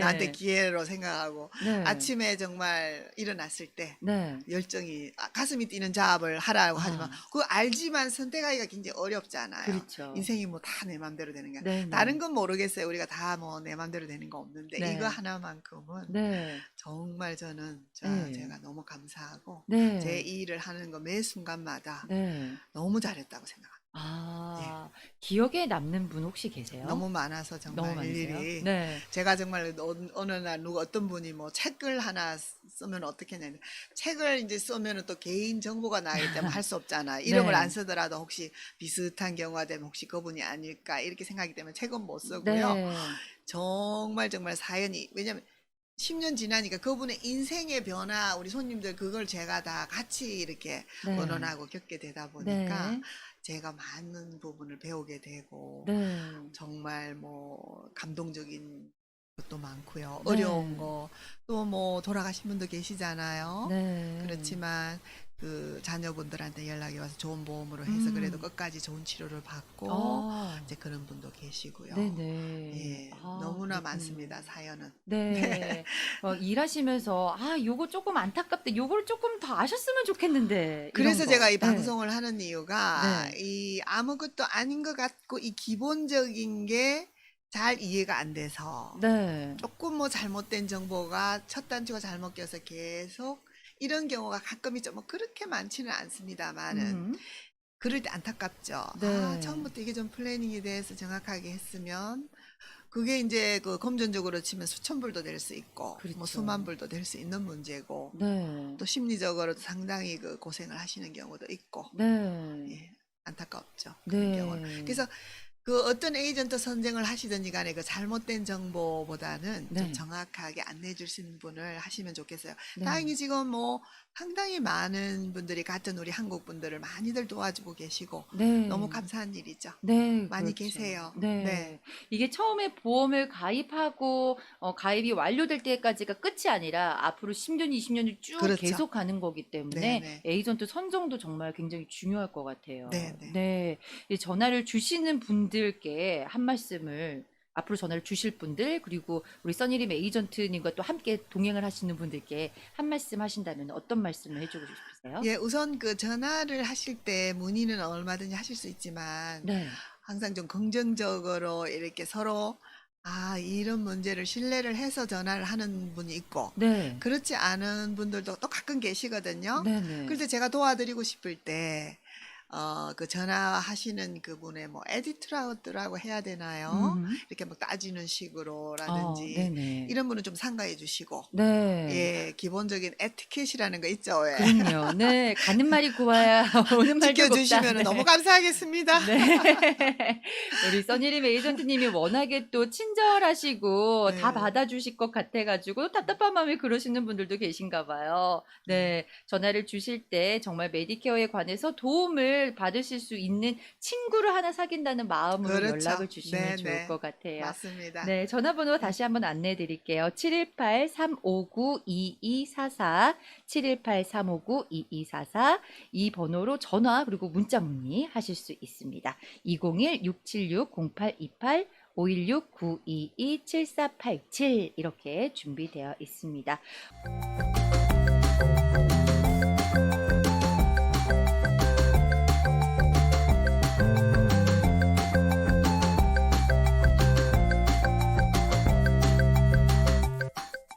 Speaker 2: 나한테
Speaker 1: 네.
Speaker 2: 기회로 생각하고
Speaker 1: 네.
Speaker 2: 아침에 정말 일어났을 때
Speaker 1: 네.
Speaker 2: 열정이 가슴이 뛰는 작업을 하라고 하지만
Speaker 1: 아,
Speaker 2: 그거 알지만 선택하기가 굉장히 어렵잖아요.
Speaker 1: 그렇죠.
Speaker 2: 인생이 뭐 다 내 맘대로 되는 게
Speaker 1: 네네.
Speaker 2: 다른 건 모르겠어요. 우리가 다 뭐 내 맘대로 되는 거 없는데
Speaker 1: 네.
Speaker 2: 이거 하나만큼은
Speaker 1: 네.
Speaker 2: 정말 저는
Speaker 1: 네.
Speaker 2: 제가 너무 감사하고
Speaker 1: 네.
Speaker 2: 제 이 일을 하는 거 매 순간마다
Speaker 1: 네.
Speaker 2: 너무 잘했다고 생각합니다.
Speaker 1: 아, 기억에 남는 분 혹시 계세요?
Speaker 2: 너무 많아서
Speaker 1: 너무
Speaker 2: 정말
Speaker 1: 많으세요?
Speaker 2: 일일이
Speaker 1: 네.
Speaker 2: 제가 정말 어느 날 누가 어떤 분이 뭐 책을 하나 쓰면 어떻게 했냐 책을 이제 쓰면은 또 개인 정보가 나가기 때문에 할 수 없잖아. 이름을 안
Speaker 1: 네.
Speaker 2: 쓰더라도 혹시 비슷한 경우가 되면 혹시 그분이 아닐까 이렇게 생각하기 때문에 책은 못 쓰고요.
Speaker 1: 네.
Speaker 2: 정말 정말 사연이 왜냐면 10년 지나니까 그분의 인생의 변화 우리 손님들 그걸 제가 다 같이 이렇게
Speaker 1: 네.
Speaker 2: 의논하고 겪게 되다 보니까
Speaker 1: 네.
Speaker 2: 제가 많은 부분을 배우게 되고
Speaker 1: 네.
Speaker 2: 정말 뭐 감동적인 것도 많고요.
Speaker 1: 네.
Speaker 2: 어려운 거 또 뭐 돌아가신 분도 계시잖아요.
Speaker 1: 네.
Speaker 2: 그렇지만 그 자녀분들한테 연락이 와서 좋은 보험으로 해서 그래도
Speaker 1: 음.
Speaker 2: 끝까지 좋은 치료를 받고
Speaker 1: 아,
Speaker 2: 이제 그런 분도 계시고요.
Speaker 1: 네네.
Speaker 2: 예,
Speaker 1: 아,
Speaker 2: 너무나
Speaker 1: 그렇군요.
Speaker 2: 많습니다, 사연은.
Speaker 1: 네. 일하시면서, 아, 요거 조금 안타깝다. 요걸 조금 더 아셨으면 좋겠는데. 이런
Speaker 2: 그래서
Speaker 1: 거.
Speaker 2: 제가 이
Speaker 1: 네.
Speaker 2: 방송을 하는 이유가
Speaker 1: 네.
Speaker 2: 이 아무것도 아닌 것 같고 이 기본적인 게 잘 이해가 안 돼서
Speaker 1: 네.
Speaker 2: 조금 뭐 잘못된 정보가 첫 단추가 잘못 껴서 계속 이런 경우가 가끔 있죠. 뭐 그렇게 많지는 않습니다만은
Speaker 1: 음.
Speaker 2: 그럴 때 안타깝죠.
Speaker 1: 네.
Speaker 2: 처음부터 이게 좀 플래닝에 대해서 정확하게 했으면 그게 이제 그 금전적으로 치면 수천 불도 될 수 있고 뭐
Speaker 1: 그렇죠.
Speaker 2: 수만 불도 될 수 있는 문제고
Speaker 1: 네.
Speaker 2: 또 심리적으로도 상당히 그 고생을 하시는 경우도 있고
Speaker 1: 네.
Speaker 2: 예, 안타깝죠. 그런 경우는.
Speaker 1: 네.
Speaker 2: 그래서 그 어떤 에이전트 선정을 하시든지 간에 그 잘못된 정보보다는 좀
Speaker 1: 네.
Speaker 2: 정확하게 안내해 주시는 분을 하시면 좋겠어요.
Speaker 1: 네.
Speaker 2: 다행히 지금 뭐 상당히 많은 분들이 같은 우리 한국 분들을 많이들 도와주고 계시고 너무
Speaker 1: 네.
Speaker 2: 감사한 일이죠.
Speaker 1: 네,
Speaker 2: 많이
Speaker 1: 그렇죠.
Speaker 2: 계세요.
Speaker 1: 네.
Speaker 2: 네.
Speaker 1: 이게 처음에 보험을 가입하고 가입이 완료될 때까지가 끝이 아니라 앞으로 10년, 20년을 쭉
Speaker 2: 그렇죠.
Speaker 1: 계속 가는 거기 때문에
Speaker 2: 네네.
Speaker 1: 에이전트 선정도 정말 굉장히 중요할 것 같아요.
Speaker 2: 네네.
Speaker 1: 네. 이 전화를 주시는 분들께 한 말씀을 앞으로 전화를 주실 분들 그리고 우리 써니림 에이전트님과 또 함께 동행을 하시는 분들께 한 말씀 하신다면 어떤 말씀을 해주고 싶으세요?
Speaker 2: 예, 우선 그 전화를 하실 때 문의는 얼마든지 하실 수 있지만
Speaker 1: 네.
Speaker 2: 항상 좀 긍정적으로 이렇게 서로 이런 문제를 신뢰를 해서 전화를 하는 분이 있고
Speaker 1: 네.
Speaker 2: 그렇지 않은 분들도 또 가끔 계시거든요.
Speaker 1: 네네.
Speaker 2: 그럴 때 제가 도와드리고 싶을 때 그 전화하시는 그분의 뭐 에디트라고 해야 되나요? 이렇게 막 따지는 식으로라든지
Speaker 1: 네네.
Speaker 2: 이런 분은 좀 삼가해 주시고
Speaker 1: 네.
Speaker 2: 예, 기본적인 에티켓이라는 거 있죠. 예.
Speaker 1: 그럼요. 네. 가는 말이 고와야 오는 말도 곱다.
Speaker 2: 지켜주시면
Speaker 1: 네.
Speaker 2: 너무 감사하겠습니다.
Speaker 1: 네. 우리 써니림 에이전트님이 워낙에 또 친절하시고 다
Speaker 2: 네.
Speaker 1: 받아주실 것 같아가지고 답답한 마음에 그러시는 분들도 계신가 봐요. 네. 전화를 주실 때 정말 메디케어에 관해서 도움을 받으실 수 있는 친구를 하나 사귄다는 마음으로
Speaker 2: 그렇죠.
Speaker 1: 연락을 주시면 좋을
Speaker 2: 네네.
Speaker 1: 것 같아요.
Speaker 2: 맞습니다.
Speaker 1: 네. 전화번호 다시 한번 안내해 드릴게요. 718-359-2244, 718-359-2244. 이 번호로 전화 그리고 문자 문의 하실 수 있습니다. 201-676-0828, 516-922-7487 이렇게 준비되어 있습니다.